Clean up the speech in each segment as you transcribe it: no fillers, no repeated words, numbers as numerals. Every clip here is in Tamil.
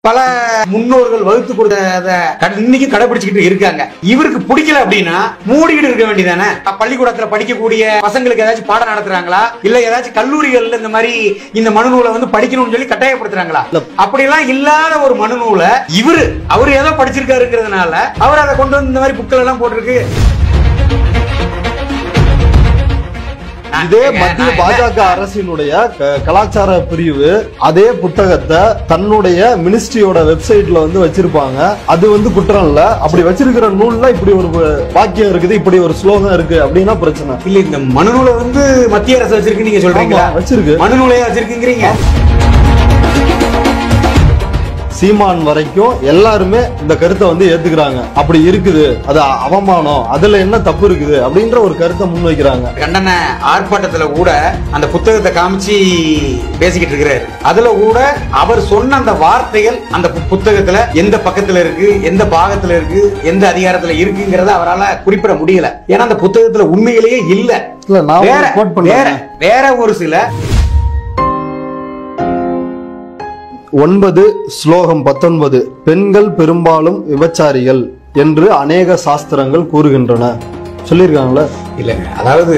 பல முன்னோர்கள் வகுத்து கொடுத்த இன்னைக்கு கடைபிடிச்சுக்கிட்டு இருக்காங்க. இவருக்கு பிடிக்கல அப்படின்னா மூடிக்கிட்டு இருக்க வேண்டியதானே. பள்ளிக்கூடத்துல படிக்கக்கூடிய பசங்களுக்கு ஏதாச்சும் பாடம் நடத்துறாங்களா, இல்ல ஏதாச்சும் கல்லூரிகள்ல இந்த மாதிரி இந்த மனுநூலை வந்து படிக்கணும்னு சொல்லி கட்டாயப்படுத்துறாங்களா? அப்படியெல்லாம் இல்லாத ஒரு மனுநூலை அவரு ஏதோ படிச்சிருக்காருங்கிறதுனால அவர் அதை கொண்டு வந்து இந்த மாதிரி புக்கள் எல்லாம் போட்டிருக்கு. இதே மத்திய பாஜக அரசினுடைய கலாச்சார பிரிவு அதே புத்தகத்தை தன்னுடைய மினிஸ்ட்ரியோட வெப்சைட்ல வந்து வச்சிருப்பாங்க. அது வந்து குற்றம் இல்ல. அப்படி வச்சிருக்கிற நூல்ல இப்படி ஒரு வாக்கியம் இருக்குது, இப்படி ஒரு ஸ்லோகம் இருக்கு அப்படின்னா பிரச்சனை இல்ல. இந்த மனுநூலை வந்து மத்திய அரசு வச்சிருக்கு நீங்க சொல்றீங்களா? வச்சிருக்கு, மனுநூலையா வச்சிருக்கீங்க. சீமான் வரைக்கும் எல்லாருமே இந்த கருத்தை வந்து ஏத்துக்கிறாங்க. அப்படி இருக்குது, அது அவமானம், அதுல என்ன தப்பு இருக்குது அப்படின்ற ஒரு கருத்தை முன்வைக்கிறாங்க. கண்டன ஆர்ப்பாட்டத்துல கூட அந்த புத்தகத்தை காமிச்சு பேசிக்கிட்டு இருக்கிறாரு. அதுல கூட அவர் சொன்ன அந்த வார்த்தைகள் அந்த புத்தகத்துல எந்த பக்கத்துல இருக்கு, எந்த பாகத்துல இருக்கு, எந்த அதிகாரத்துல இருக்குங்கிறத அவரால் குறிப்பிட முடியல. ஏன்னா அந்த புத்தகத்துல உண்மையிலேயே இல்ல. வேற ஒரு சில 9 ஸ்லோகம் 19 பெண்கள் பெரும்பாலும் விபச்சாரிகள் என்று அநேக சாஸ்திரங்கள் கூறுகின்றன சொல்லிருக்காங்களா? இல்லங்க, அதாவது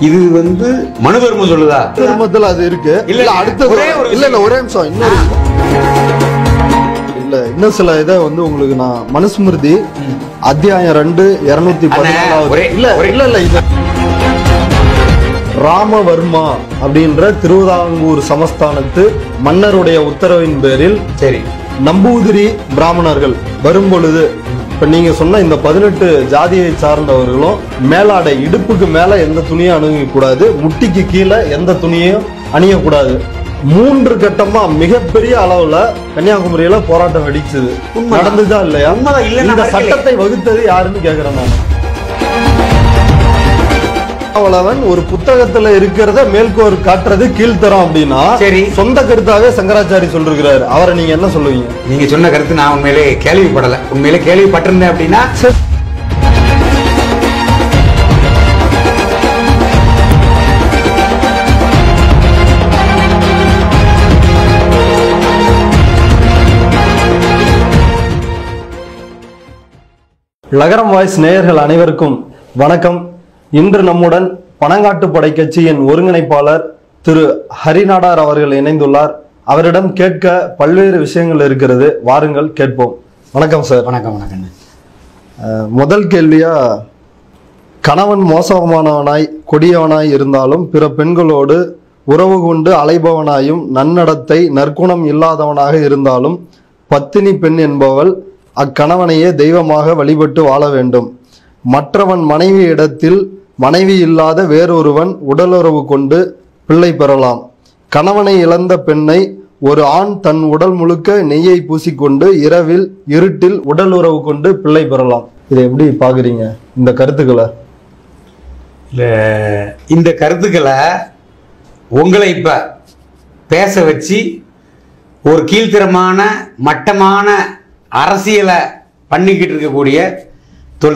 இது வந்து மனு தர்மம் சொல்லுதா? தர்மத்துல அது இருக்கு. இல்ல அடுத்தது இல்ல ஒரே நிமிஷம், இன்னும் சில இதை வந்து உங்களுக்கு நான் மனுஸ்மிருதி அத்தியாயம் 2 214 இல்ல ராமவர்மா அப்படின்ற திருவிதாங்கூர் சமஸ்தானத்து மன்னருடைய உத்தரவின் பேரில் சரி நம்பூதிரி பிராமணர்கள் வரும் பொழுது இப்ப நீங்க சொன்ன இந்த 18 ஜாதியை சார்ந்தவர்களும் மேலாடை இடுப்புக்கு மேல எந்த துணியும் அணிய கூடாது, முட்டிக்கு கீழே எந்த துணியையும் அணியக்கூடாது. 3 கட்டமா மிகப்பெரிய அளவுல கன்னியாகுமரியில போராட்டம் வெடிச்சது. நடந்துதா இல்லையா? இந்த சட்டத்தை வகுத்தது யாருன்னு கேக்குறேன் நான். ஒரு புத்தகத்துல இருக்கிறத மேல்கோர் காட்டுறது கீழ்த்தரம் அப்படின்னா சரி, சொந்த கருத்தாவே சங்கராச்சாரி சொல்லிருக்கிறாரு. அவரை நீங்க என்ன சொல்லுவீங்க? நீங்க சொன்ன கருத்து நான் உண்மையிலே கேள்விப்படல. உண்மையிலே கேள்விப்பட்டிருந்தேன் அப்படின்னா லகரம் வாய்ஸ் நேயர்கள் அனைவருக்கும் வணக்கம். இன்று நம்முடன் பனங்காட்டுப்படை கட்சியின் ஒருங்கிணைப்பாளர் திரு ஹரிநாடார் அவர்கள் இணைந்துள்ளார். அவரிடம் கேட்க பல்வேறு விஷயங்கள் இருக்கிறது, வாருங்கள் கேட்போம். வணக்கம் சார். வணக்கம். வணக்கம். முதல் கேள்வியா, கணவன் மோசமானவனாய் கொடியவனாய் இருந்தாலும் பிற பெண்களோடு உறவு கொண்டு அலைபவனாயும் நன்னடத்தை நற்குணம் இல்லாதவனாக இருந்தாலும் பத்தினி பெண் என்பவள் அக்கணவனையே தெய்வமாக வழிபட்டு வாழ வேண்டும். மற்றவன் மனைவி இடத்தில் மனைவி இல்லாத வேறொருவன் உடலுறவு கொண்டு பிள்ளை பெறலாம். கணவனை இழந்த பெண்ணை ஒரு ஆண் தன் உடல் முழுக்க நெய்யை பூசிக்கொண்டு இரவில் இருட்டில் உடல் உறவு கொண்டு பிள்ளை பெறலாம். இதை எப்படி பாக்குறீங்க இந்த கருத்துக்களை? இந்த கருத்துக்களை உங்களை இப்ப பேச வச்சு ஒரு கீழ்த்தரமான மட்டமான அரசியலை பண்ணிக்கிட்டு இருக்கக்கூடிய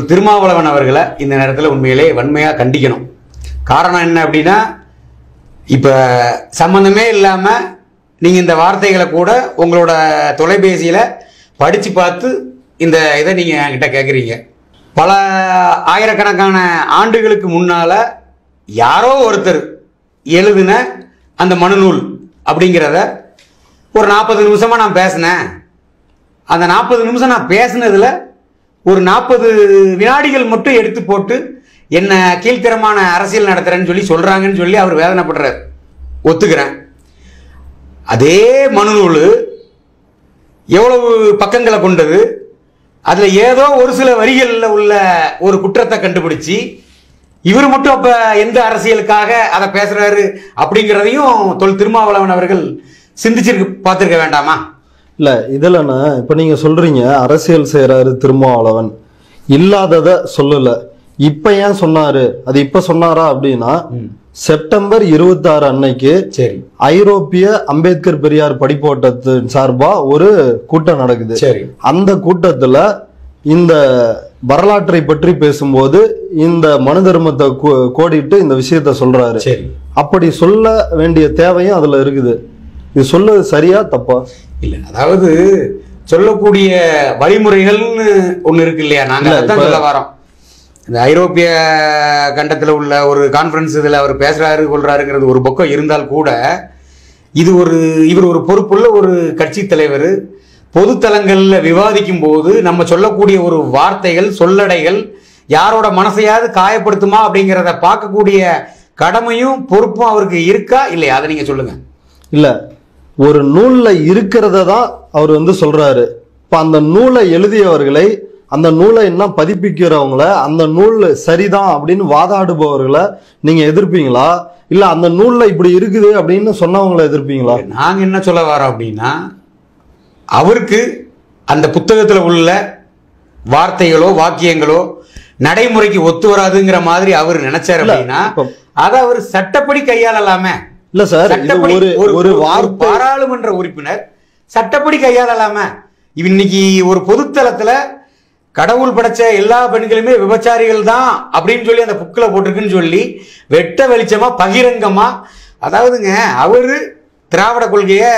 திருமாவளவன் அவர்களை இந்த நேரத்தில் உண்மையிலே வன்மையாக கண்டிக்கணும். காரணம் என்ன அப்படின்னா, இப்போ சம்பந்தமே இல்லாமல் நீங்கள் இந்த வார்த்தைகளை கூட உங்களோட தொலைபேசியில் படித்து பார்த்து இந்த இதை நீங்கள் என்கிட்ட கேட்குறீங்க. பல ஆயிரக்கணக்கான ஆண்டுகளுக்கு முன்னால் யாரோ ஒருத்தர் எழுதின அந்த மனுநூல் அப்படிங்கிறத ஒரு 40 நிமிஷமாக நான் பேசினேன். அந்த 40 நிமிஷம் நான் பேசினதில் ஒரு 40 வினாடிகள் மட்டும் எடுத்து போட்டு என்ன கீழ்த்தரமான அரசியல் நடத்துறேன்னு சொல்லி சொல்றாங்கன்னு சொல்லி அவர் வேதனைப்படுறார். ஒத்துக்கிறேன். அதே மனுநூல் எவ்வளவு பக்கங்களை கொண்டது, அதுல ஏதோ ஒரு சில வரிகளில் உள்ள ஒரு குற்றத்தை கண்டுபிடிச்சு இவர் மட்டும் அப்ப எந்த அரசியலுக்காக அதை பேசுறாரு அப்படிங்கிறதையும் திருமாவளவன் அவர்கள் சிந்திச்சிருக்கு பார்த்திருக்க வேண்டாமா? இல்ல இதுலன்னா இப்ப நீங்க சொல்றீங்க அரசியல் செய்யறாரு திருமாவளவன், இல்லாதத சொல்லல. இப்ப ஏன் சொன்னாரு? அது இப்ப சொன்னாரா அப்படின்னா, செப்டம்பர் 26 அன்னைக்கு ஐரோப்பிய அம்பேத்கர் பெரியார் படிப்போட்டத்தின் சார்பா ஒரு கூட்டம் நடக்குது. அந்த கூட்டத்துல இந்த வரலாற்றை பற்றி பேசும்போது இந்த மனு தர்மத்தை கோடிட்டு இந்த விஷயத்த சொல்றாரு. அப்படி சொல்ல வேண்டிய தேவையும் அதுல இருக்குது. இது சொல்லுது சரியா தப்பா? இல்ல அதாவது சொல்லக்கூடிய வழிமுறைகள்னு ஒண்ணு இருக்கு இல்லையா, நாங்க அதான் சொல்ல வரோம். இந்த ஐரோப்பிய கண்டத்துல உள்ள ஒரு கான்ஃபரன்ஸ் இதுல அவர் பேசுறாரு கொள்றாருங்கிறது ஒரு பக்கம் இருந்தால் கூட இவர் ஒரு பொறுப்புள்ள ஒரு கட்சி தலைவர். பொதுத்தலங்கள்ல விவாதிக்கும் போது நம்ம சொல்லக்கூடிய ஒரு வார்த்தைகள் சொல்லடைகள் யாரோட மனசையாவது காயப்படுத்துமா அப்படிங்கிறத பார்க்கக்கூடிய கடமையும் பொறுப்பும் அவருக்கு இருக்கா இல்லையா, அதை நீங்க சொல்லுங்க. இல்ல, ஒரு நூல்ல இருக்கிறத தான் அவர் வந்து சொல்றாரு. இப்ப அந்த நூலை எழுதியவர்களை, அந்த நூலை என்ன பதிப்பிக்கிறவங்கள, அந்த நூல் சரிதான் அப்படின்னு வாதாடுபவர்களை நீங்க எதிர்ப்பீங்களா, இல்ல அந்த நூல்ல இப்படி இருக்குது அப்படின்னு சொன்னவங்களை எதிர்ப்பீங்களா? நாங்க என்ன சொல்ல வரோம் அப்படின்னா, அவருக்கு அந்த புத்தகத்துல உள்ள வார்த்தைகளோ வாக்கியங்களோ நடைமுறைக்கு ஒத்து வராதுங்கிற மாதிரி அவர் நினைச்சாரு அப்படின்னா அதை அவர் சட்டப்படி கையாளலாமே. இல்ல சார், ஒரு பாராளுமன்ற உறுப்பினர் சட்டப்படி கையாளலாமே. இன்னைக்கு ஒரு பொதுத்தளத்துல கடவுள் படைச்ச எல்லா பெண்களுமே விபச்சாரிகள் தான் அப்படின்னு சொல்லி அந்த புக்கில் போட்டிருக்குன்னு சொல்லி வெட்ட வெளிச்சமா பகிரங்கமா, அதாவதுங்க அவரு திராவிட கொள்கையை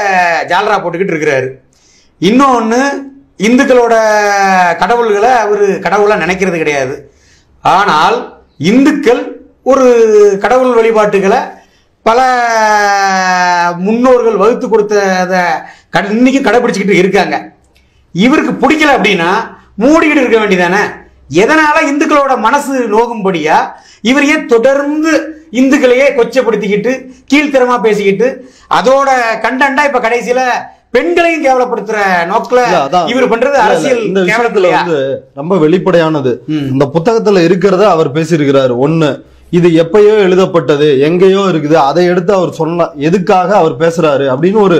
ஜாலரா போட்டுக்கிட்டு இருக்கிறாரு. இன்னொன்னு, இந்துக்களோட கடவுள்களை அவரு கடவுளா நினைக்கிறது கிடையாது. ஆனால் இந்துக்கள் ஒரு கடவுள் வழிபாட்டுகளை பல முன்னோர்கள் வகுத்து கொடுத்ததை இன்னைக்கு கடைபிடிச்சுக்கிட்டு இருக்காங்க. இவருக்கு பிடிக்கல அப்படின்னா மூடிக்கிட்டு இருக்க வேண்டியதானே. எதனால இந்துக்களோட மனசு நோகும்படியா இவர் ஏன் தொடர்ந்து இந்துக்களையே கொச்சப்படுத்திக்கிட்டு கீழ்த்தரமா பேசிக்கிட்டு அதோட கண்டென்ட்டா இப்ப கடைசியில பெண்களையும் கேவலப்படுத்துற நோக்கில இவர் பண்றது அரசியல். இந்த விஷயத்துல வந்து ரொம்ப வெளிப்படையானது. இந்த புத்தகத்துல இருக்கிறத அவர் பேசியிருக்கிறாரு. ஒண்ணு, இது எப்பயோ எழுதப்பட்டது, எங்கேயோ இருக்குது, அதை எடுத்து அவர் சொன்ன எதுக்காக அவர் பேசுறாரு அப்படின்னு ஒரு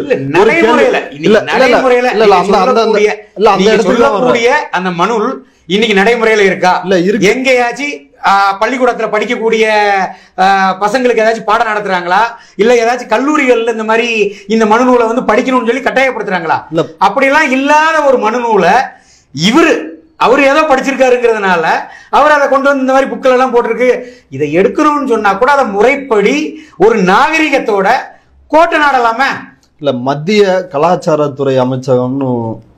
அந்த மனுள் இன்னைக்கு நடைமுறையில இருக்கா? இல்ல எங்கேயாச்சும் பள்ளிக்கூடத்துல படிக்கக்கூடிய பசங்களுக்கு ஏதாச்சும் பாடம் நடத்துறாங்களா, இல்ல ஏதாச்சும் கல்லூரிகள்ல இந்த மாதிரி இந்த மனு நூலை வந்து படிக்கணும்னு சொல்லி கட்டாயப்படுத்துறாங்களா? அப்படியெல்லாம் இல்லாத ஒரு மனு நூலை அவரு ஏதோ படிச்சிருக்காருங்கிறதுனால அவர் அதை கொண்டு வந்து இந்த மாதிரி புக்கள் எல்லாம் போட்டிருக்கு. இதை எடுக்கணும்னு சொன்னா கூட அதை முறைப்படி ஒரு நாகரிகத்தோட கோட்டை நாடலாமே. இல்ல, மத்திய கலாச்சாரத்துறை அமைச்சகம்னு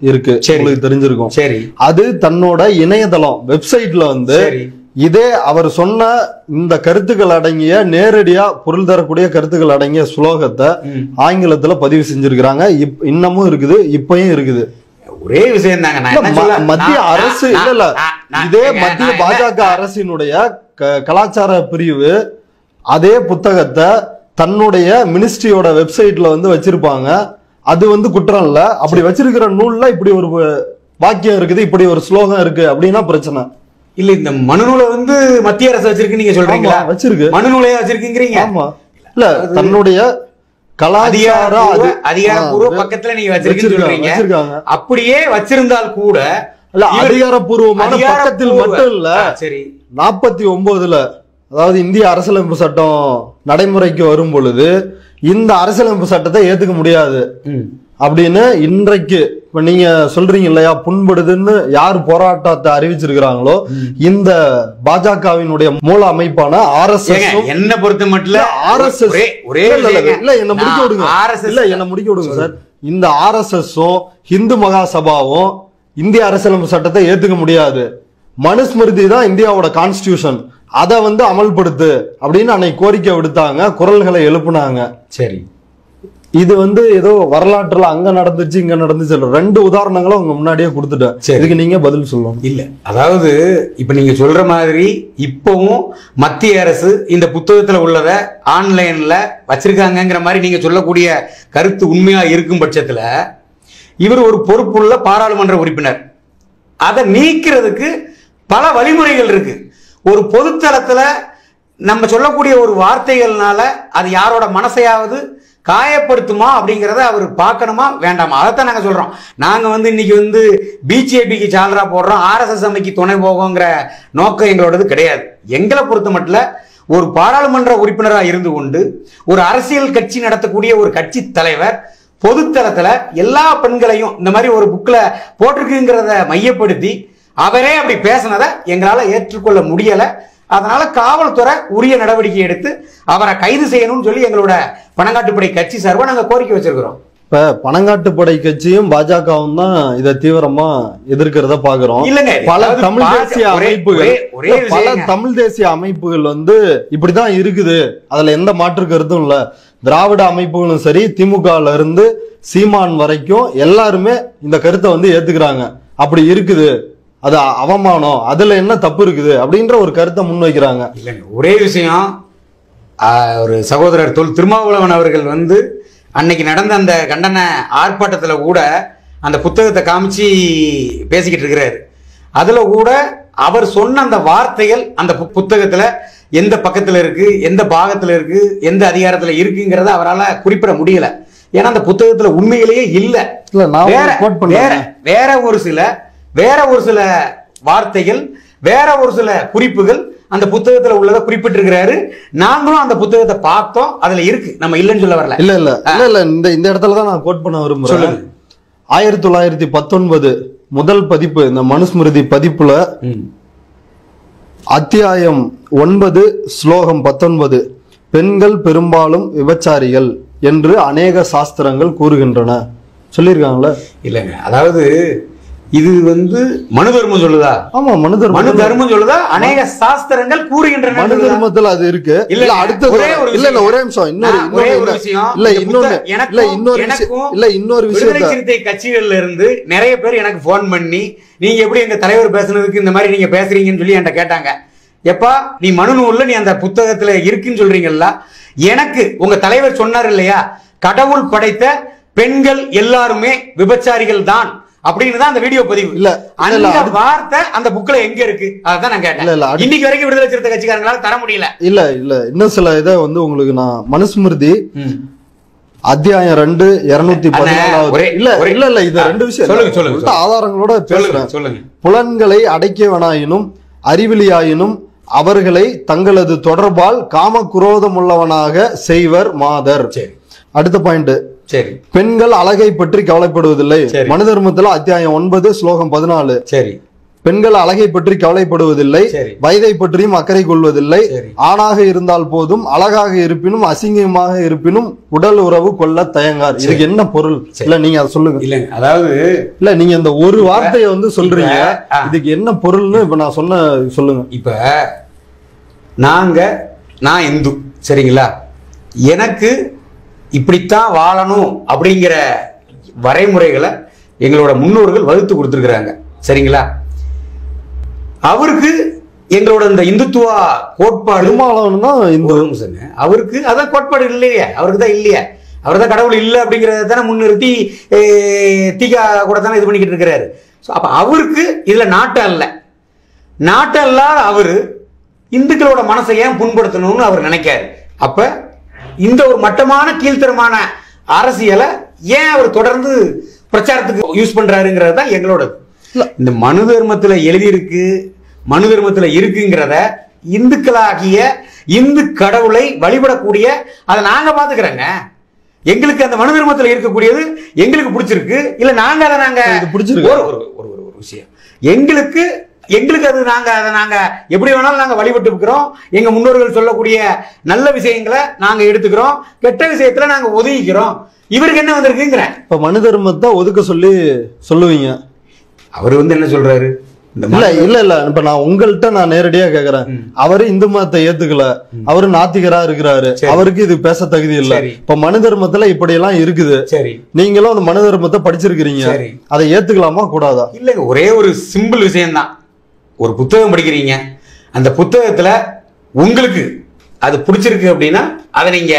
இருக்கு, உங்களுக்கு தெரிஞ்சிருக்கும். சரி, அது தன்னோட இணையதளம் வெப்சைட்ல வந்து இதே அவர் சொன்ன இந்த கருத்துக்கள் அடங்கிய, நேரடியா பொருள் தரக்கூடிய கருத்துக்கள் அடங்கிய ஸ்லோகத்தை ஆங்கிலத்துல பதிவு செஞ்சிருக்கிறாங்க. இன்னமும் இருக்குது, இப்பயும் இருக்குது. ஒரே விஷயம் தாங்க, மத்திய அரசு இல்ல இதே மத்திய பாஜக அரசினுடைய கலாச்சார பிரிவு அதே புத்தகத்தை தன்னுடைய மினிஸ்ட்ரியோட வெப்சைட்ல வந்து வச்சிருப்பாங்க. அது வந்து குற்றம் இல்ல. அப்படி வச்சிருக்கிற நூல்ல இப்படி ஒரு வாக்கியம் இருக்குது, இப்படி ஒரு ஸ்லோகம் இருக்கு அப்படின்னா பிரச்சனை இல்ல. இந்த மனு நூலை வந்து மத்திய அரசு வச்சிருக்கு நீங்க சொல்றீங்களா? வச்சிருக்கு, மனு நூலையே வச்சிருக்கீங்க. ஆமா, இல்ல தன்னுடைய அதிகாரப்பூர்வ பக்கத்துல நீங்க வச்சிருக்கீங்க. அப்படியே வச்சிருந்தால் கூட அதிகாரப்பூர்வமான பக்கத்தில் மட்டும் இல்ல. சரி, 49ல அதாவது இந்திய அரசியலமைப்பு சட்டம் நடைமுறைக்கு வரும் பொழுது இந்த அரசியலமைப்பு சட்டத்தை ஏத்துக்க முடியாது அப்படின்னு இன்றைக்கு இப்ப நீங்க சொல்றீங்க இல்லையா, புண்படுதுன்னு யார் போராட்டத்தை அறிவிச்சிருக்கிறாங்களோ இந்த பாஜகவினுடைய மூல அமைப்பான RSS. என்ன பொறுத்த மட்டும் RSS என்ன முடிக்க விடுங்க, என்ன முடிக்க விடுங்க சார். இந்த RSSம் இந்து மகாசபாவும் இந்திய அரசியலமைப்பு சட்டத்தை ஏத்துக்க முடியாது. மனுஸ்மிருதி தான் இந்தியாவோட கான்ஸ்டிடியூஷன், அதை வந்து அமல்படுத்து அப்படின்னு அன்னைக்கு கோரிக்கை விடுத்தாங்க, குரல்களை எழுப்புனாங்க. சரி, இது வந்து ஏதோ வரலாற்றுல அங்க நடந்துச்சு இங்க நடந்துச்சு, 2 உதாரணங்களும் உங்க முன்னாடியே கொடுத்துட்டேன். இதுக்கு நீங்க பதில் சொல்லணும். இல்ல, அதாவது இப்ப நீங்க சொல்ற மாதிரி இப்பவும் மத்திய அரசு இந்த புத்தகத்துல உள்ளத ஆன்லைன்ல வச்சிருக்காங்கிற மாதிரி நீங்க சொல்லக்கூடிய கருத்து உண்மையா இருக்கும் பட்சத்துல இவர் ஒரு பொறுப்புள்ள பாராளுமன்ற உறுப்பினர். அதை நீக்கிறதுக்கு பல வழிமுறைகள் இருக்கு. ஒரு பொதுத்தளத்துல நம்ம சொல்லக்கூடிய ஒரு வார்த்தைகள்னால அது யாரோட மனசையாவது காயப்படுத்துமா அப்படிங்கிறத அவர் பார்க்கணுமா வேண்டாமா, அதைத்தான் நாங்க சொல்றோம். நாங்க வந்து இன்னைக்கு வந்து பிஜேபிக்கு சாலரா போடுறோம், RSS அமைக்கு துணை போகுங்கிற நோக்கம் எங்களோடது கிடையாது. எங்களை பொறுத்த மட்டும் ஒரு பாராளுமன்ற உறுப்பினராக இருந்து கொண்டு ஒரு அரசியல் கட்சி நடத்தக்கூடிய ஒரு கட்சி தலைவர் பொதுத்தளத்துல எல்லா பெண்களையும் இந்த மாதிரி ஒரு புக்ல போட்டிருக்குங்கிறத மையப்படுத்தி அவரே அப்படி பேசினதை எங்களால ஏற்றுக்கொள்ள முடியல. அதனால காவல்துறை உரிய நடவடிக்கை எடுத்து அவரை கைது செய்யணும்னு சொல்லி எங்களோட பணங்காட்டுப்படை கட்சி சார்பா நாங்க கோரிக்கை வச்சிருக்கிறோம். இப்ப பனங்காட்டுப்படை கட்சியும் பாஜகவும் தான் இதை தீவிரமா எதிர்க்கிறத பாக்குறோம். இல்லங்க, பல தமிழ் தேசிய அமைப்புகள் பல தமிழ் தேசிய அமைப்புகள் வந்து இப்படிதான் இருக்குது, அதுல எந்த மாற்று கருத்தும் இல்ல. திராவிட அமைப்புகளும் சரி, திமுகல இருந்து சீமான் வரைக்கும் எல்லாருமே இந்த கருத்தை வந்து ஏத்துக்கிறாங்க. அப்படி இருக்குது, அது அவமானம், அதுல என்ன தப்பு இருக்குது அப்படின்ற ஒரு கருத்தை முன்வைக்கிறாங்க. இல்லைங்க, ஒரே விஷயம், ஒரு சகோதரர் திருமாவளவன் அவர்கள் வந்து அன்னைக்கு நடந்த அந்த கண்டன ஆர்ப்பாட்டத்துல கூட அந்த புத்தகத்தை காமிச்சு பேசிக்கிட்டு இருக்கிறாரு. அதுல கூட அவர் சொன்ன அந்த வார்த்தைகள் அந்த புத்தகத்துல எந்த பக்கத்துல இருக்கு, எந்த பாகத்துல இருக்கு, எந்த அதிகாரத்துல இருக்குங்கிறத அவரால் குறிப்பிட முடியல. ஏன்னா அந்த புத்தகத்துல உண்மையிலேயே இல்ல. வேற ஒரு சில வார்த்தைகள், வேற ஒரு சில குறிப்புகள் அந்த புத்தகத்துல உள்ளதை குறிப்பிட்டிருக்கிறாரு. நாங்களும் அந்த புத்தகத்தை பார்த்தோம், அதுல இருக்கு, நம்ம இல்லைன்னு சொல்ல வரல. இல்ல இந்த இடத்துலதான் நான் கோட் பண்ண விரும்புறேன். 1919 முதல் பதிப்பு, இந்த மனுஸ்மிருதி பதிப்புல அத்தியாயம் 9 ஸ்லோகம் 19, பெண்கள் பெரும்பாலும் விபச்சாரிகள் என்று அநேக சாஸ்திரங்கள் கூறுகின்றன சொல்லியிருக்காங்களா? இல்லைங்க, அதாவது இது வந்து மனு தர்மம் சொல்லுதா? ஆமா, மனு தர்மம் சொல்லுதா? அநேக சாஸ்திரங்கள் கூறுகின்றன. மனு தர்மத்துல அது இருக்கு. இல்ல அடுத்தது ஒரே நிமிஷம், இன்னொரு விஷயம், சிறுத்தை கட்சிகள்ல இருந்து நிறைய பேர் எனக்கு போன் பண்ணி, நீங்க எப்படி எங்க தலைவர் பேசுனதுக்கு இந்த மாதிரி நீங்க பேசுறீங்கன்னு சொல்லி என்கிட்ட கேட்டாங்க. எப்பா, நீ மனு நூல்ல நீ அந்த புத்தகத்துல இருக்குன்னு சொல்றீங்கல்ல, எனக்கு உங்க தலைவர் சொன்னார் இல்லையா, கடவுள் படைத்த பெண்கள் எல்லாருமே விபச்சாரிகள் தான் அப்படின்னு தான் அந்த வீடியோ பதிவு. இல்ல அந்த வார்த்தை அந்த புக்ல எங்க இருக்கு அதான் நான் கேட்டேன். இன்னைக்கு வரைக்கும் விடுதலை சிறுத்தை கட்சிக்காரங்களால தர முடியல. இல்ல இன்னும் சில இதை வந்து உங்களுக்கு நான் மனுஸ்மிருதி அத்தியாயம் 2 214 இல்ல இது ரெண்டு விஷயம் ஆதாரங்களோட பேசுறேன். புலன்களை அடைக்கவனாயினும் அறிவிலியாயினும் அவர்களை தங்களது தொடர்பால் காம குரோதமுள்ளவனாக செய்வர் மாதர். அடுத்த பாயிண்ட், பெண்கள் அழகை பற்றி கவலைப்படுவதில்லை. மனு தர்மத்துல அத்தியாயம் 9 ஸ்லோகம் 14. சரி, பெண்கள் அழகை பற்றி கவலைப்படுவதில்லை, வயதை பற்றியும் அக்கறை கொள்வதில்லை, ஆணாக இருந்தால் போதும், அழகாக இருப்பினும் அசிங்கமாக இருப்பினும் உடல் உறவு கொள்ள தயங்கார். இதுக்கு என்ன பொருள்? இல்ல நீங்க அதை சொல்லுங்க. இல்ல அதாவது இல்ல நீங்க இந்த ஒரு வார்த்தையை வந்து சொல்றீங்க, இதுக்கு என்ன பொருள்னு இப்ப நான் சொன்ன சொல்லுங்க. இப்ப நான் இந்து, சரிங்களா, எனக்கு இப்படித்தான் வாழணும் அப்படிங்கிற வரைமுறைகளை எங்களோட முன்னோர்கள் வகுத்து கொடுத்துருக்குறாங்க, சரிங்களா. அவருக்கு எங்களோட இந்த இந்துத்துவ கோட்பாடு அவருக்கு அதான் கோட்பாடு இல்லையே, அவருக்கு தான் இல்லையே, அவர் தான் கடவுள் இல்லை அப்படிங்கிறத தானே முன்னிறுத்தி தீகா கூட தானே இது பண்ணிக்கிட்டு இருக்கிறாரு. அப்ப அவருக்கு இதுல நாட்டம் இல்லாத அவரு இந்துக்களோட மனசை ஏன் புண்படுத்தணும்னு அவர் நினைக்காரு. அப்ப இந்த ஒரு மட்டமான கீழ்த்தரமான அரசியலை ஏன் அவர் தொடர்ந்து பிரச்சாரத்துக்கு யூஸ் பண்றாருங்கிறது தான் எங்களோட. இந்த மனு தர்மத்துல எழுதியிருக்கு, மனு தர்மத்துல இருக்குங்கிறத இந்துக்களாகிய இந்து கடவுளை வழிபடக்கூடிய அதை நாங்க பாத்துக்கிறோங்க. எங்களுக்கு அந்த மனு தர்மத்துல இருக்கக்கூடியது எங்களுக்கு பிடிச்சிருக்கு, இல்ல நாங்க அதை பிடிச்சிருக்கு. ஒரு விஷயம் எங்களுக்கு அது அதை நாங்க எப்படி வேணாலும் நாங்க வழிபட்டு இருக்கிறோம். எங்க முன்னோர்கள் சொல்லக்கூடிய நல்ல விஷயங்களை நாங்க எடுத்துக்கிறோம், கெட்ட விஷயத்துல நாங்க ஒதுங்கிக்கிறோம். இவருக்கு என்ன வந்திருக்குங்கிற இப்ப மனு தர்மத்தை ஒதுக்க சொல்லுவீங்க. அவரு வந்து என்ன சொல்றாரு? இல்ல இப்ப நான் உங்கள்கிட்ட நேரடியா கேக்குறேன். அவரு இந்து மதத்தை ஏத்துக்கல, அவரு நாத்திகரா இருக்கிறாரு, அவருக்கு இது பேச தகுதி இல்ல. இப்ப மனு தர்மத்துல இப்படி எல்லாம் இருக்குது, நீங்களும் அந்த மனு தர்மத்தை படிச்சிருக்கிறீங்க, அதை ஏத்துக்கலாமா கூடாதா? இல்லங்க, ஒரே ஒரு சிம்பிள் விஷயம்தான். ஒரு புத்தகம் படிக்கிறீங்க, அந்த புத்தகத்துல உங்களுக்கு அது பிடிச்சிருக்கு அப்படின்னா அதை நீங்க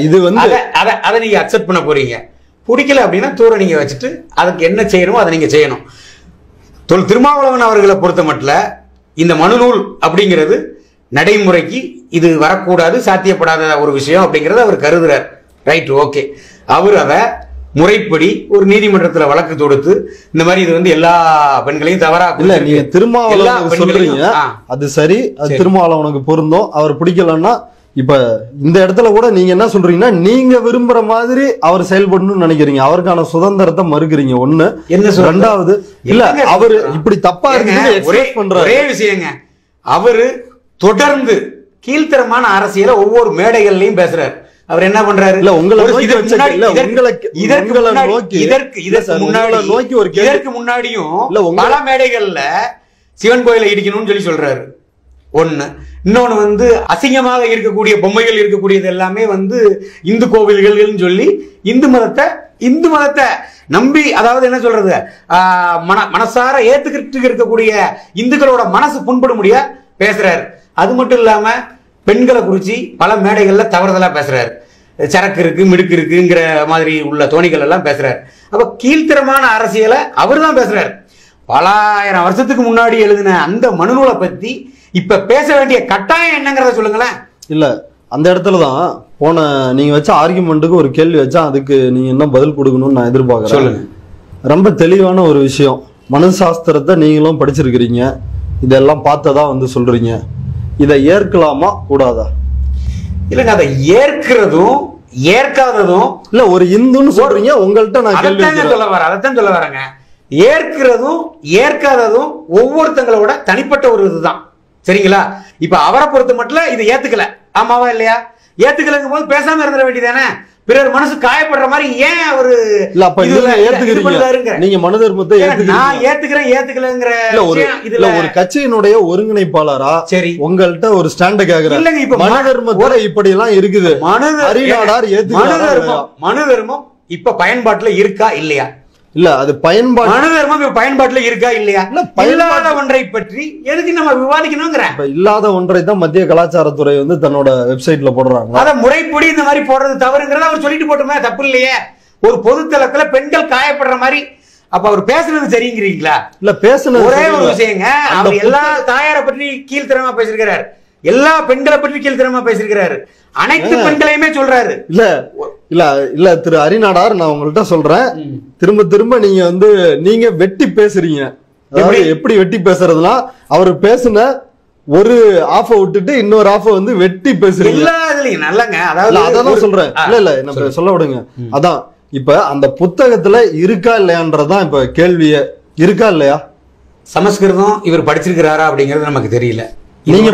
இது வந்து அதை நீங்க அக்செப்ட் பண்ண போறீங்க. பிடிக்கல அப்படின்னா தூர நீங்க வச்சுட்டு அதுக்கு என்ன செய்யணுமோ அதை நீங்க செய்யணும். திருமாவளவன் அவர்களை பொறுத்த மட்டும் இந்த மனுநூல் அப்படிங்கிறது நடைமுறைக்கு இது வரக்கூடாது, சாத்தியப்படாத ஒரு விஷயம் அப்படிங்கறத அவர் கருதுறார். Right, okay. அவர் அதை முறைப்படி ஒரு நீதிமன்றத்துல வழக்கு தொடுத்து இந்த மாதிரி இது வந்து எல்லா பெண்களையும் தவறா இல்ல நீங்க திருமாவளவன் சொல்றீங்க, அது சரி, அது திருமாவளவனுக்கு பொருந்தும். அவர் பிடிக்கலன்னா இப்ப இந்த இடத்துல கூட நீங்க என்ன சொல்றீங்கன்னா, நீங்க விரும்புற மாதிரி அவர் செயல்படணும்னு நினைக்கிறீங்க, அவருக்கான சுதந்திரத்தை மறுக்கிறீங்க. ஒண்ணு. ரெண்டாவது, இல்ல அவரு இப்படி தப்பா இருக்கு ஒரே விஷயங்க, அவரு தொடர்ந்து கீழ்த்தரமான அரசியலை ஒவ்வொரு மேடைகள்லயும் பேசுறாரு. அவர் என்ன பண்றாரு? இல்ல உங்களை இதற்கு முன்னாடியும் பல மேடைகள்ல சிவன் கோயிலை இடிக்கணும்னு சொல்றாரு. ஒண்ணு. இன்னொன்னு வந்து அசிங்கமாக இருக்கக்கூடிய பொம்மைகள் இருக்கக்கூடியது எல்லாமே வந்து இந்து கோவில்கள் சொல்லி இந்து மதத்தை நம்பி, அதாவது என்ன சொல்றது, மனசார ஏத்துக்கிட்டு இருக்கக்கூடிய இந்துக்களோட மனசு புண்பட முடிய பேசுறாரு. அது மட்டும் இல்லாம பெண்களை குறிச்சு பல மேடைகள்ல தவறுதலா பேசுறாரு. சரக்கு இருக்கு மிடுக்கு இருக்குங்கிற மாதிரி உள்ள தோணிகள் எல்லாம் பேசுறாரு. அப்ப கீழ்த்தரமான அரசியலை அவர் தான் பேசுறாரு. பல ஆயிரம் வருஷத்துக்கு முன்னாடி எழுதின அந்த மனுநூலை பத்தி இப்ப பேச வேண்டிய கட்டாயம் என்னங்கிறத சொல்லுங்களேன். இல்ல அந்த இடத்துலதான் போன நீங்க வச்ச ஆர்குமெண்ட்டுக்கு ஒரு கேள்வி வச்சா அதுக்கு நீங்க என்ன பதில் கொடுக்கணும்னு நான் எதிர்பார்க்கிறேன். சொல்லுங்க. ரொம்ப தெளிவான ஒரு விஷயம். மனசாஸ்திரத்தை நீங்களும் படிச்சிருக்கிறீங்க, இதெல்லாம் பார்த்ததா வந்து சொல்றீங்க. இதை ஏற்கலாமா கூடாதா? இல்லங்க, அதை ஏற்கிறதும் ஏற்காததும் இல்ல ஒரு இந்துன்னு சொல்றீங்க, உங்கள்கிட்ட நான் அதைத்தான் சொல்ல வரேங்க. ஏற்கிறதும் ஏற்காததும் ஒவ்வொருத்தங்களோட தனிப்பட்ட ஒரு இதுதான். சரிங்களா? இப்ப அவரை பொறுத்த மட்டும் இதை ஏத்துக்கல, ஆமாவா இல்லையா? ஏத்துக்கலங்கும் போது பேசாம இருந்துட வேண்டியதானே? பிறர் மனசு காயப்படுற மாதிரி ஏன் அவரு நீங்க மனு தர்மத்தை நான் ஏத்துக்கிறேங்கிற ஒரு கட்சியினுடைய ஒருங்கிணைப்பாளரா சரி உங்கள்கிட்ட ஒரு ஸ்டாண்ட கேக்குறேன். இல்லங்க, இப்ப மனு தர்மத்துல இப்படி எல்லாம் இருக்குது. மனு தர்மம் இப்ப பயன்பாட்டுல இருக்கா இல்லையா? இல்ல அது பயன்பாட்டுல இருக்கா இல்லையா? இல்லாத ஒன்றை பற்றி எதுக்கு நம்ம விவாதிக்கணுங்கிற இல்லாத ஒன்றை தான் மத்திய கலாச்சாரத்துறை வந்து தன்னோட வெப்சைட்ல போடுறாங்க. அத முறைப்படி இந்த மாதிரி போடுறது தவறுங்கிறத அவர் சொல்லிட்டு போட்டுமே, தப்பு இல்லையே. ஒரு பொதுத்தளத்துல பெண்கள் காயப்படுற மாதிரி அப்ப அவர் பேசுறது சரிங்கிறீங்களா? இல்ல பேசுனது ஒரே ஒரு விஷயங்க, அவர் எல்லா தாயாரை பற்றி கீழ்த்தரமா பேசிருக்கிறார், எல்லா பெண்களை பற்றி கீழ்த்தரமா பேசிருக்கிறாரு, அனைத்து பெண்களையுமே சொல்றாரு. இல்ல திரு அரிநாடார், நான் உங்கள்கிட்ட சொல்றேன், திரும்ப நீங்க வந்து நீங்க வெட்டி பேசுறீங்க. எப்படி வெட்டி பேசுறதுனா, அவர் பேசுன ஒரு ஆஃப விட்டுட்டு இன்னொரு ஆஃப வந்து வெட்டி பேசுறீங்க. எல்லா இதுலயும் நல்லங்க, அதான் சொல்றேன். இல்ல நம்ம சொல்ல விடுங்க. அதான் இப்ப அந்த புத்தகத்துல இருக்கா இல்லையான்றதான் இப்ப கேள்வியே. இருக்கா இல்லையா? சமஸ்கிருதம் இவர் படிச்சிருக்கிறாரா அப்படிங்கிறது நமக்கு தெரியல. நீங்க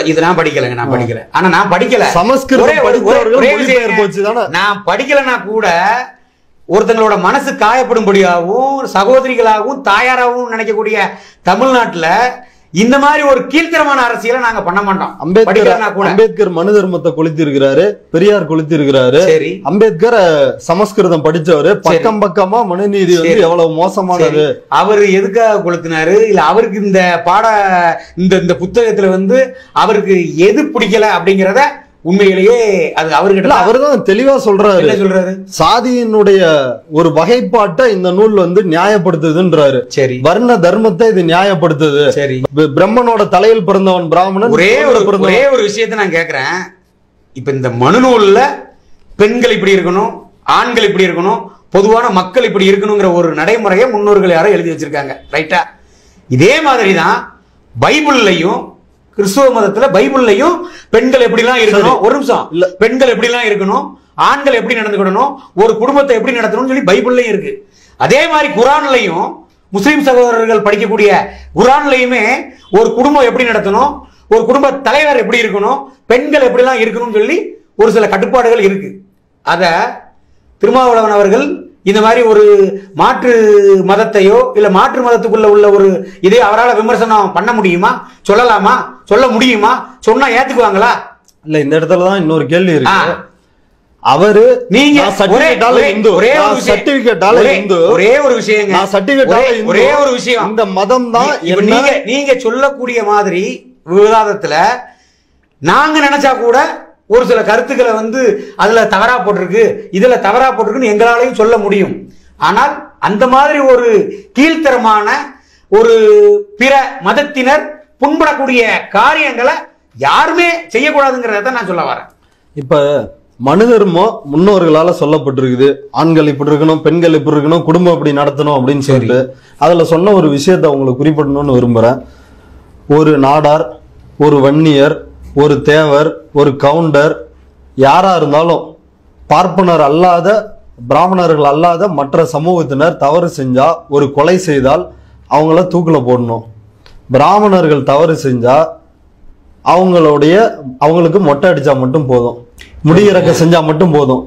இது நான் படிக்கலங்க, நான் படிக்கல. ஆனா நான் படிக்கல சமஸ்கிருதம், நான் படிக்கலன்னா கூட ஒருத்தங்களோட மனசு காயப்படும்படியாகவும் சகோதரிகளாகவும் தாயாராகவும் நினைக்கக்கூடிய தமிழ்நாட்டுல இந்த மாதிரி ஒரு கீழ்த்தரமான அரசியலை நாங்க பண்ண மாட்டோம். அம்பேத்கர் மனு தர்மத்தை கொளுத்தி இருக்கிறாரு, பெரியார் கொளுத்தி இருக்கிறாரு. அம்பேத்கர் சமஸ்கிருதம் படிச்சவரு, பக்கம் பக்கமா மனுநீதி வந்து எவ்வளவு மோசமானது. அவரு எதுக்காக கொளுத்தினாரு? இல்ல அவருக்கு இந்த இந்த புத்தகத்துல வந்து அவருக்கு எது பிடிக்கல அப்படிங்கறத உண்மையிலேயே அது அவர்கிட்ட அவர்தான் தெளிவா சொல்றாரு. சாதியினுடைய ஒரு வகைப்பாட்டை இந்த நூல் வந்து நியாயப்படுத்துதுன்றாரு. சரி, வர்ண தர்மத்தை இது நியாயப்படுத்துது. சரி, பிரம்மனோட தலையில் பிறந்தவன் பிராமணன். ஒரே ஒரு விஷயத்தை நான் கேட்கிறேன். இப்ப இந்த மனு நூல்ல பெண்கள் இப்படி இருக்கணும், ஆண்கள் இப்படி இருக்கணும், பொதுவான மக்கள் இப்படி இருக்கணுங்கிற ஒரு நடைமுறையை முன்னோர்கள் யாரோ எழுதி வச்சிருக்காங்க, ரைட்டா? இதே மாதிரிதான் பைபிள்லையும் கிறிஸ்துவ மதத்துல பைபிள்லையும் பெண்கள் எப்படிலாம் இருக்கணும், ஒரு நிமிஷம், பெண்கள் எப்படிலாம் இருக்கணும், ஆண்கள் எப்படி நடந்துக்கணும், ஒரு குடும்பத்தை எப்படி நடத்தணும்னு சொல்லி பைபிள்லயும் இருக்கு. அதே மாதிரி குரான்லையும் முஸ்லிம் சகோதரர்கள் படிக்கக்கூடிய குரான்லையுமே ஒரு குடும்பம் எப்படி நடத்தணும், ஒரு குடும்ப தலைவர் எப்படி இருக்கணும், பெண்கள் எப்படிலாம் இருக்கணும்னு சொல்லி ஒரு சில கட்டுப்பாடுகள் இருக்கு. அத திருமாவளவன் அவர்கள் இந்த மாதிரி ஒரு மாற்று மதத்தையோ இல்ல மாற்று மதத்துக்குள்ள உள்ள ஒரு இதே அவரால் விமர்சனம் பண்ண முடியுமா? சொல்லலாமா? சொல்ல முடியுமா? சொன்னா ஏத்துக்குவாங்களா? இல்ல இந்த இடத்துலதான் இன்னொரு கேள்வி இருக்கு. அவரு நீங்க ஒரே ஒரு விஷயம், இந்த மதம் தான் நீங்க சொல்லக்கூடிய மாதிரி விவாதத்துல நாங்க நினைச்சா கூட ஒரு சில கருத்துக்களை வந்து அதுல தவறா போட்டிருக்கு, இதுல தவறா போட்டிருக்குன்னு எங்களாலையும் சொல்ல முடியும். ஆனால் அந்த மாதிரி ஒரு கீழ்த்தரமான ஒரு பிற மதத்தினர் புண்படக்கூடிய காரியங்களை யாருமே செய்யக்கூடாதுங்கிறத நான் சொல்ல வரேன். இப்ப மனு தர்மம் முன்னோர்களால சொல்லப்பட்டிருக்குது, ஆண்கள் இப்படி இருக்கணும், பெண்கள் இப்படி இருக்கணும், குடும்பம் இப்படி நடத்தணும் அப்படின்னு சொல்லிட்டு அதுல சொன்ன ஒரு விஷயத்தை உங்களுக்கு குறிப்பிடணும்னு விரும்புறேன். ஒரு நாடார், ஒரு வன்னியர், ஒரு தேவர், ஒரு கவுண்டர், யாரா இருந்தாலும் பார்ப்பனர் அல்லாத பிராமணர்கள் அல்லாத மற்ற சமூகத்தினர் தவறு செஞ்சா, ஒரு கொலை செய்தால் அவங்கள தூக்கில போடணும். பிராமணர்கள் தவறு செஞ்சா அவங்களுக்கு மொட்டை அடிச்சா மட்டும் போதும். முடியிறக்க செஞ்சா மட்டும் போதும்.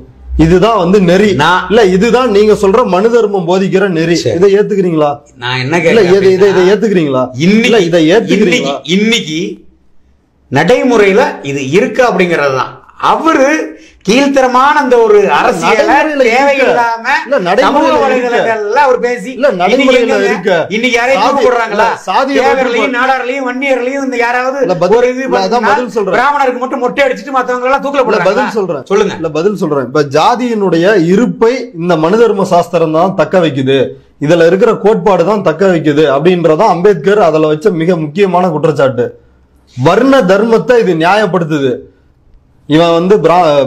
இதுதான் வந்து நெறி. இல்ல இதுதான் நீங்க சொல்ற மனு தர்மம் போதிக்கிற நெறி. இதை ஏத்துக்கிறீங்களா? நான் என்ன இதை ஏத்துக்கிறீங்களா? இதை ஏத்துக்கிறீங்களா? இன்னைக்கு நடைமுறையில இது இருக்கு அப்படிங்கறதுதான். அவரு கீழ்த்தரமான அந்த ஒரு அரசியல் தேவையில்லாம சமூக வலைதளங்கள்ல அவர் பேசி இன்னைக்கு யாரையும் தூக்கு போடுறாங்களா? தேவர்களையும் நாடார்களையும் வன்னியர்களையும் இந்த யாராவது ஒரு இது பிராமணருக்கு மட்டும் மொட்டை அடிச்சுட்டு மத்தவங்க எல்லாம் தூக்கல போடுறாங்க. பதில் சொல்றேன், சொல்லுங்க. இல்ல பதில் சொல்றேன். இப்ப ஜாதியினுடைய இருப்பை இந்த மனு தர்ம சாஸ்திரம் தான் தக்க வைக்குது, இதுல இருக்கிற கோட்பாடு தான் தக்க வைக்குது அப்படின்றதான் அம்பேத்கர் அதுல வச்ச மிக முக்கியமான குற்றச்சாட்டு. வர்ண தர்மத்தை இது நியாயப்படுத்துது. இவன் வந்து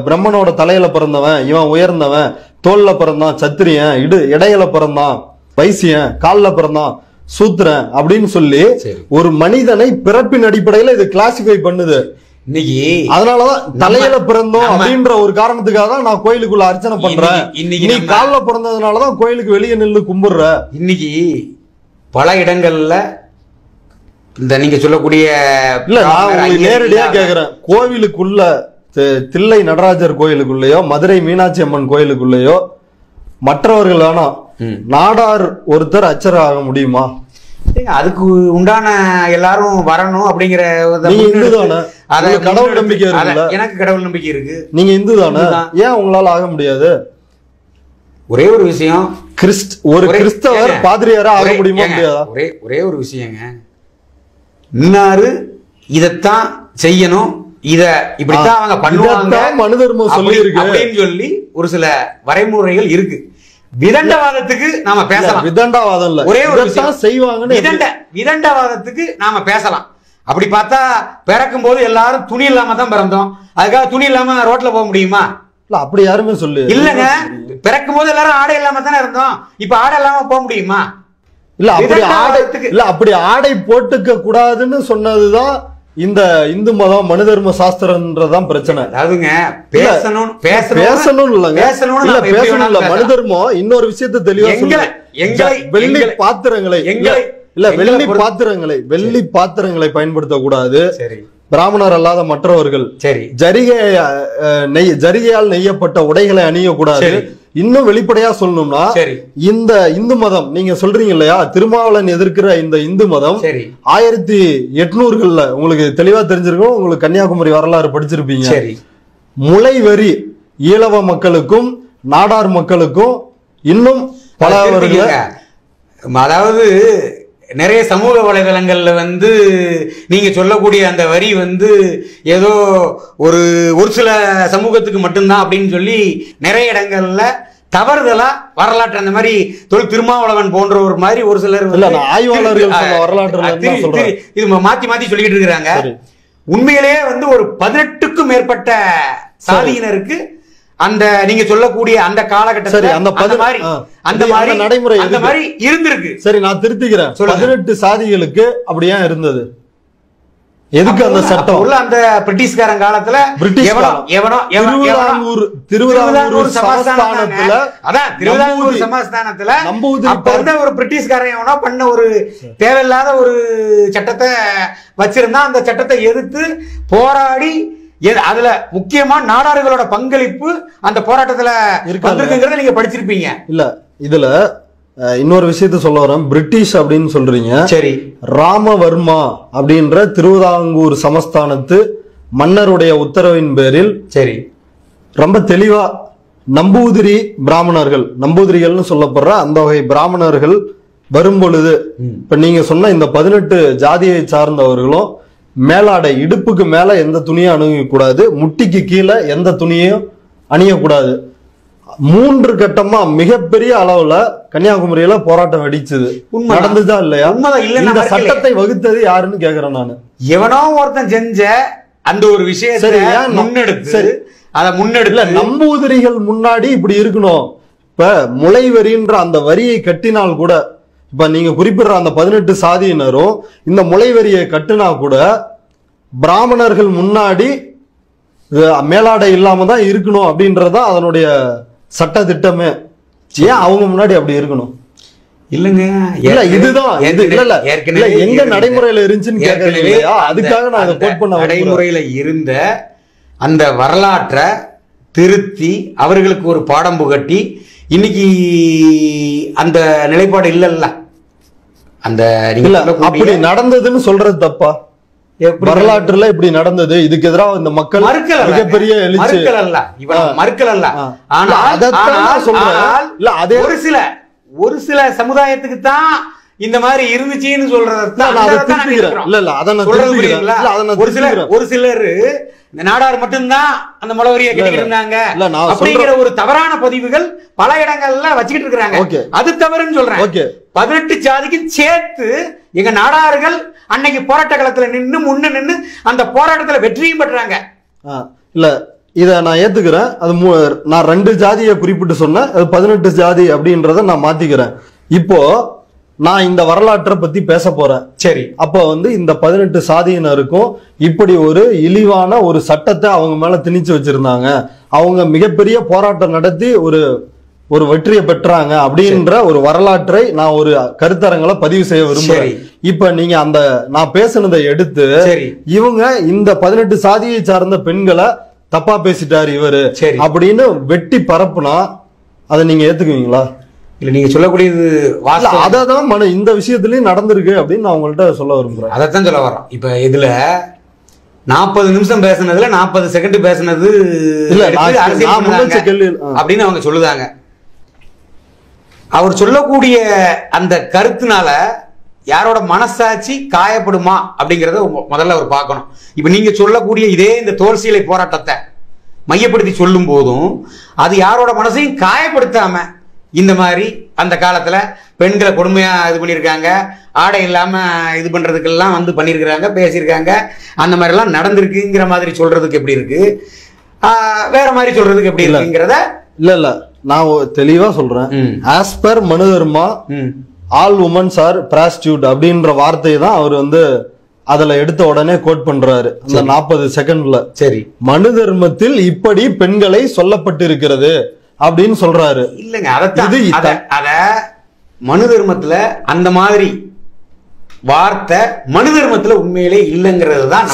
பிரம்மனோட தலையில பிறந்தவன், இவன் உயர்ந்தவன், தோல்ல பிறந்தான் சத்திரியன், இடையில பிறந்தான் வைசியன், கால்ல பிறந்தான் சூத்திரன் அப்படின்னு சொல்லி ஒரு மனிதனை பிறப்பின் அடிப்படையில இது கிளாசிஃபை பண்ணுது. இன்னைக்கு அதனாலதான் தலையில பிறந்தோம் அப்படின்ற ஒரு காரணத்துக்காக தான் நான் கோயிலுக்குள்ள அர்ச்சனை பண்றேன். இன்னைக்கு கால்ல பிறந்ததுனாலதான் கோயிலுக்கு வெளியே நின்று கும்பிடுற. இன்னைக்கு பல இடங்கள்ல இந்த நீங்க சொல்லக்கூடிய இல்ல நான் நேரடியா கேக்குறேன், கோவிலுக்குள்ள தில்லை நடராஜர் கோயிலுக்குள்ளேயோ மதுரை மீனாட்சி அம்மன் கோயிலுக்குள்ளேயோ மற்றவர்கள் வேணாம், நாடார் ஒருத்தர் அர்ச்சகர் ஆக முடியுமா? அதுக்கு உண்டான எல்லாரும் வரணும் அப்படிங்கிற கடவுள் நம்பிக்கை இருக்குல்ல? எனக்கு கடவுள் நம்பிக்கை இருக்கு. நீங்க இந்து தானே, ஏன் உங்களால ஆக முடியாது? ஒரே ஒரு விஷயம், ஒரு கிறிஸ்தவர் பாதிரியாரா ஆக முடியுமா? முடியாதா? ஒரே ஒரு விஷயங்க, இன்னாரு இதத்தான் செய்யணும், இத இப்படித்தான் அவங்க பண்ணுவாங்க மனு தர்மம் சொல்லி இருக்கு அப்படின்னு சொல்லி ஒரு சில வரைமுறைகள் இருக்கு. விதண்டவாதத்துக்கு நாம பேசலாம். விதண்டவாதம் இல்ல, ஒரே ஒரு செய்வாங்க. விதண்டவாதத்துக்கு நாம பேசலாம். அப்படி பார்த்தா பிறக்கும் போது எல்லாரும் துணி இல்லாம தான் பிறந்தோம், அதுக்காக துணி இல்லாம ரோட்ல போக முடியுமா? இல்ல அப்படி யாருமே சொல்லு இல்லங்க. பிறக்கும் போது எல்லாரும் ஆடை இல்லாம தானே இருந்தோம், இப்ப ஆடை இல்லாம போக முடியுமா? இல்ல அப்படி ஆடை போட்டுக்க கூடாதுன்னு சொன்னதுதான் இந்த இந்து மதம் மனு தர்ம சாஸ்திரம்ன்றதான் பிரச்சனை. அதுங்க பேசணும் இல்ல மனு தர்மம் இன்னொரு விஷயத்தை தெளிவா வெள்ளி பாத்திரங்களை வெள்ளி பாத்திரங்களை பயன்படுத்த கூடாது. பிராமணர் அல்லாத மற்றவர்கள் ஜரிகையால் நெய்யப்பட்ட உடைகளை அணியக்கூடாது. இன்னும் வெளிப்படையா சொல்லணும்னா இந்த இந்து மதம் நீங்க சொல்றீங்க இல்லையா, திருமாவளவன் எதிர்க்கிற இந்த இந்து மதம் 1800கள்ல உங்களுக்கு தெளிவா தெரிஞ்சிருக்கும். உங்களுக்கு கன்னியாகுமரி வரலாறு படிச்சிருப்பீங்க. முளைவரி ஈழவ மக்களுக்கும் நாடார் மக்களுக்கும் இன்னும் பல அதாவது நிறைய சமூக வலைதளங்கள்ல வந்து நீங்க சொல்லக்கூடிய அந்த வரி வந்து ஏதோ ஒரு சில சமூகத்துக்கு மட்டும்தான் அப்படின்னு சொல்லி நிறைய இடங்கள்ல தவறுதலா வரலாற்று அந்த மாதிரி திருமாவளவன் போன்ற ஒரு மாதிரி ஒரு சிலர் இது மாத்தி மாத்தி சொல்லிட்டு இருக்கிறாங்க. உண்மையிலேயே வந்து ஒரு 18க்கும் மேற்பட்ட சாதியினருக்கு அந்த நீங்க சொல்லக்கூடிய அந்த காலகட்டத்தில் அந்த மாதிரி இருந்திருக்கு. சரி நான் திருத்திக்கிறேன், 18 சாதிகளுக்கு அப்படியே இருந்தது. எதுக்கு அந்த சட்டம்? அந்த பிரிட்டிஷ்காரன் காலத்துல திருவிதாங்கூர் சமஸ்தானத்துல ஒரு பிரிட்டிஷ்காரன் எவனோ பண்ண ஒரு தேவையில்லாத ஒரு சட்டத்தை வச்சிருந்தா அந்த சட்டத்தை எதிர்த்து போராடி அதுல முக்கியமா நாடார்களோட பங்களிப்பு அந்த போராட்டத்துல இருக்குங்கிறத நீங்க படிச்சிருப்பீங்க. இல்ல இதுல இன்னொரு விஷயத்த சொல்ல வரேன். பிரிட்டிஷ் அப்படின்னு சொல்றீங்க, சரி. ராமவர்மா அப்படின்ற திருவிதாங்கூர் சமஸ்தானத்து மன்னருடைய உத்தரவின் பேரில் சரி ரொம்ப தெளிவா நம்பூதிரி பிராமணர்கள், நம்பூதிரிகள்னு சொல்லப்படுற அந்த வகை பிராமணர்கள் வரும் பொழுது இப்ப நீங்க சொன்ன இந்த 18 ஜாதியை சார்ந்தவர்களும் மேலாடை இடுப்புக்கு மேல எந்த துணியும் அணியக்கூடாது, முட்டிக்கு கீழே எந்த துணியையும் அணியக்கூடாது. 3 கட்டமா மிகப்பெரிய அளவுல கன்னியாகுமரியில போராட்டம் வெடிச்சது. நடந்துதா இல்லையா? இந்த சட்டத்தை வகுத்தது யாருன்னு கேக்குறேன் நானு. எவனோ ஒருத்தன் செஞ்ச அந்த ஒரு விஷயத்தை முன்னெடுத்து நம்பூதிரிகள் முன்னாடி இப்படி இருக்கணும். இப்ப முளைவரின்ற அந்த வரியை கட்டினால் கூட, இப்ப நீங்க குறிப்பிடுற அந்த 18 சாதியினரும் இந்த முளைவரியை கட்டினா கூட பிராமணர்கள் முன்னாடி மேலாடை இல்லாம தான் இருக்கணும் அப்படின்றதான் அதனுடைய சட்ட திட்டமே. ஏன் அவங்க முன்னாடி அப்படி இருக்கணும்? இல்லங்க, இல்ல இதுதான் எங்க நடைமுறையில இருந்துச்சுன்னு கேக்குறீங்க. அதுக்காக நான் கோட் பண்ண நடைமுறையில இருந்த அந்த வரலாற்றை திருத்தி அவர்களுக்கு ஒரு பாடம் புகட்டி இன்னைக்கு அந்த நிலைப்பாடு இல்லல்ல. அந்த அப்படி நடந்ததுன்னு சொல்றது தப்பா? வரலாற்றுல இப்படி நடந்தது, இதுக்கு எதிராக இந்த மக்கள் மிகப்பெரிய எழுச்சி மறுக்கல் அல்ல. ஒரு சில சமுதாயத்துக்கு தான் இந்த மாதிரி இருந்துச்சுன்னு ஒரு சிலர் இந்த நாடார் மட்டும்தான் அந்த முளவரியை கட்டிக்கிட்டு இருந்தாங்க அப்படிங்கிற ஒரு தவறான பதிவுகள் பல இடங்கள்ல வச்சுக்கிட்டு இருக்காங்க. அது தவறுன்னு சொல்றேன். 18 ஜாதிக்கு சேர்த்து எங்க நாடார்கள் அன்னைக்கு போராட்ட களத்துல நின்னு அந்த போராட்டத்துல வெற்றியும் பெற்றாங்க. இல்ல இத நான் ஏத்துக்கிறேன். அது நான் 2 ஜாதியை குறிப்பிட்டு சொன்னேன், அது 18 ஜாதி அப்படின்றத நான் மாத்திக்கிறேன். இப்போ நான் இந்த வரலாற்றை பத்தி பேச போறேன். சரி, அப்ப இந்த 18 சாதியினருக்கும் இப்படி ஒரு இழிவான ஒரு சட்டத்தை அவங்க மேல திணிச்சு வச்சிருந்தாங்க, அவங்க மிகப்பெரிய போராட்டம் நடத்தி ஒரு வெற்றியை பெற்றாங்க அப்படின்ற ஒரு வரலாற்றை நான் ஒரு கருத்தரங்களை பதிவு செய்ய விரும்புறேன். இப்ப நீங்க நான் பேசுனதை எடுத்து இவங்க இந்த 18 சாதியை சார்ந்த பெண்களை தப்பா பேசிட்டாரு இவரு அப்படின்னு வெட்டி பரப்புனா அதை நீங்க ஏத்துக்குவீங்களா? இல்ல நீங்க சொல்லக்கூடியது அதான் இந்த விஷயத்திலயும் நடந்திருக்கு அப்படின்னு நான் உங்கள்கிட்ட சொல்ல விரும்புறேன். அதைத்தான் சொல்ல வரோம். இப்ப இதுல 40 நிமிஷம் பேசுனதுல 40 செகண்ட் பேசுனது அப்படின்னு அவங்க சொல்லுதாங்க. அவர் சொல்லக்கூடிய அந்த கருத்துனால யாரோட மனசாட்சி காயப்படுமா அப்படிங்கறத முதல்ல அவர் பார்க்கணும். இப்ப நீங்க சொல்லக்கூடிய இதே இந்த தோல்சீலை போராட்டத்தை மையப்படுத்தி சொல்லும் போதும் அது யாரோட மனசையும் காயப்படுத்தாம இந்த மாதிரி அந்த காலத்துல பெண்களை கொடுமையா இது பண்ணியிருக்காங்க, ஆடை இல்லாம இது பண்றதுக்கெல்லாம் பண்ணியிருக்கிறாங்க, பேசியிருக்காங்க, அந்த மாதிரி எல்லாம் நடந்திருக்குங்கிற மாதிரி சொல்றதுக்கு எப்படி இருக்கு, வேற மாதிரி சொல்றதுக்கு எப்படி இருக்குங்கிறத இல்ல நான் தெளிவா சொல்றேன். ஆஸ் பர் மனு தர்மா ஆல் உமன்ஸ் ஆர் பிராஸ்டியூட் அப்படின்ற வார்த்தையை தான் அவர் அதுல எடுத்த உடனே கோட் பண்றாரு அந்த 40 செகண்ட்ல. சரி, மனு தர்மத்தில் இப்படி பெண்களை சொல்லப்பட்டிருக்கிறது அப்படின்னு சொல்றாரு. இல்லங்க, அத மனு தர்மத்துல அந்த மாதிரி வார்த்தை மனு தர்மத்துல உண்மையிலே இல்லங்கிறது தான்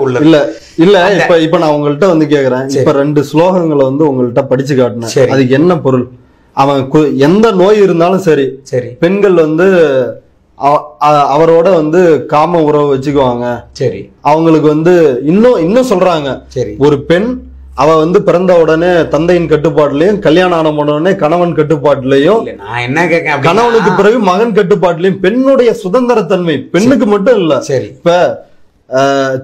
உள்ளது. இல்ல இப்ப நான் உங்கள்கிட்ட கேக்குறேன். இப்ப 2 ஸ்லோகங்களை உங்கள்கிட்ட படிச்சு காட்டினேன். அதுக்கு என்ன பொருள்? அவன் எந்த நோய் இருந்தாலும் சரி, பெண்கள் அவரோட காம உறவு வச்சுக்குவாங்க. சரி, அவங்களுக்கு இன்னும் சொல்றாங்க, ஒரு பெண் அவ பிறந்த உடனே தந்தையின் கட்டுப்பாட்டுலயும், கல்யாணம் ஆன உடனே கணவன் கட்டுப்பாட்டுலயும், நான் என்ன கேட்க கணவனுக்கு பிறகு மகன் கட்டுப்பாட்டுலயும் பெண்ணுடைய சுதந்திரத்தன்மை பெண்ணுக்கு மட்டும் இல்ல. சரி, இப்ப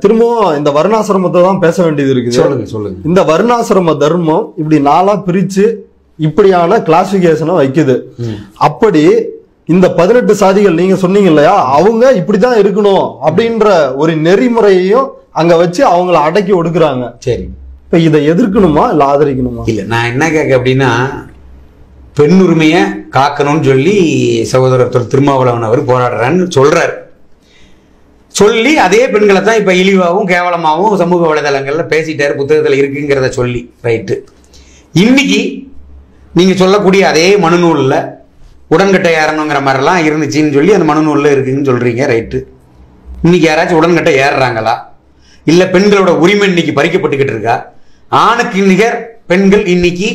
திரும்பவும் இந்த வர்ணாசிரமத்தை தான் பேச வேண்டியது இருக்குது. சொல்லுங்க. இந்த வர்ணாசிரம தர்மம் இப்படி 4ஆ பிரிச்சு இப்படியான கிளாசிபிகேஷனை வைக்குது. அப்படி இந்த 18 சாதிகள் நீங்க சொன்னீங்க இல்லையா, அவங்க இப்படிதான் இருக்கணும் அப்படின்ற ஒரு நெறிமுறையையும் அங்க வச்சு அவங்களை அடக்கி ஒடுக்குறாங்க. சரி, இப்ப இதை எதிர்க்கணுமா இல்ல ஆதரிக்கணுமா? இல்ல நான் என்ன கேட்க அப்படின்னா, பெண் உரிமையை காக்கணும்னு சொல்லி சகோதரர் திருமாவளவன் அவர் போராடுறான்னு சொல்றாரு. சொல்லி அதே பெண்களை தான் இப்ப இழிவாகவும் கேவலமாகவும் சமூக வலைதளங்கள்ல பேசிட்டாரு, புத்தகத்துல இருக்குங்கிறத சொல்லி ரைட்டு. இன்னைக்கு நீங்க சொல்லக்கூடிய அதே மனுநூல்ல உடன்கட்டை ஏறணுங்கிற மாதிரிலாம் இருந்துச்சுன்னு சொல்லி அந்த மனுநூல்ல இருக்குன்னு சொல்றீங்க, ரைட்டு. இன்னைக்கு யாராச்சும் உடன்கட்டை ஏறுறாங்களா? இல்ல பெண்களோட உரிமை இன்னைக்கு பறிக்கப்பட்டுக்கிட்டு இருக்கா? ஆணுக்கு நிகர் பெண்கள் இன்னைக்கு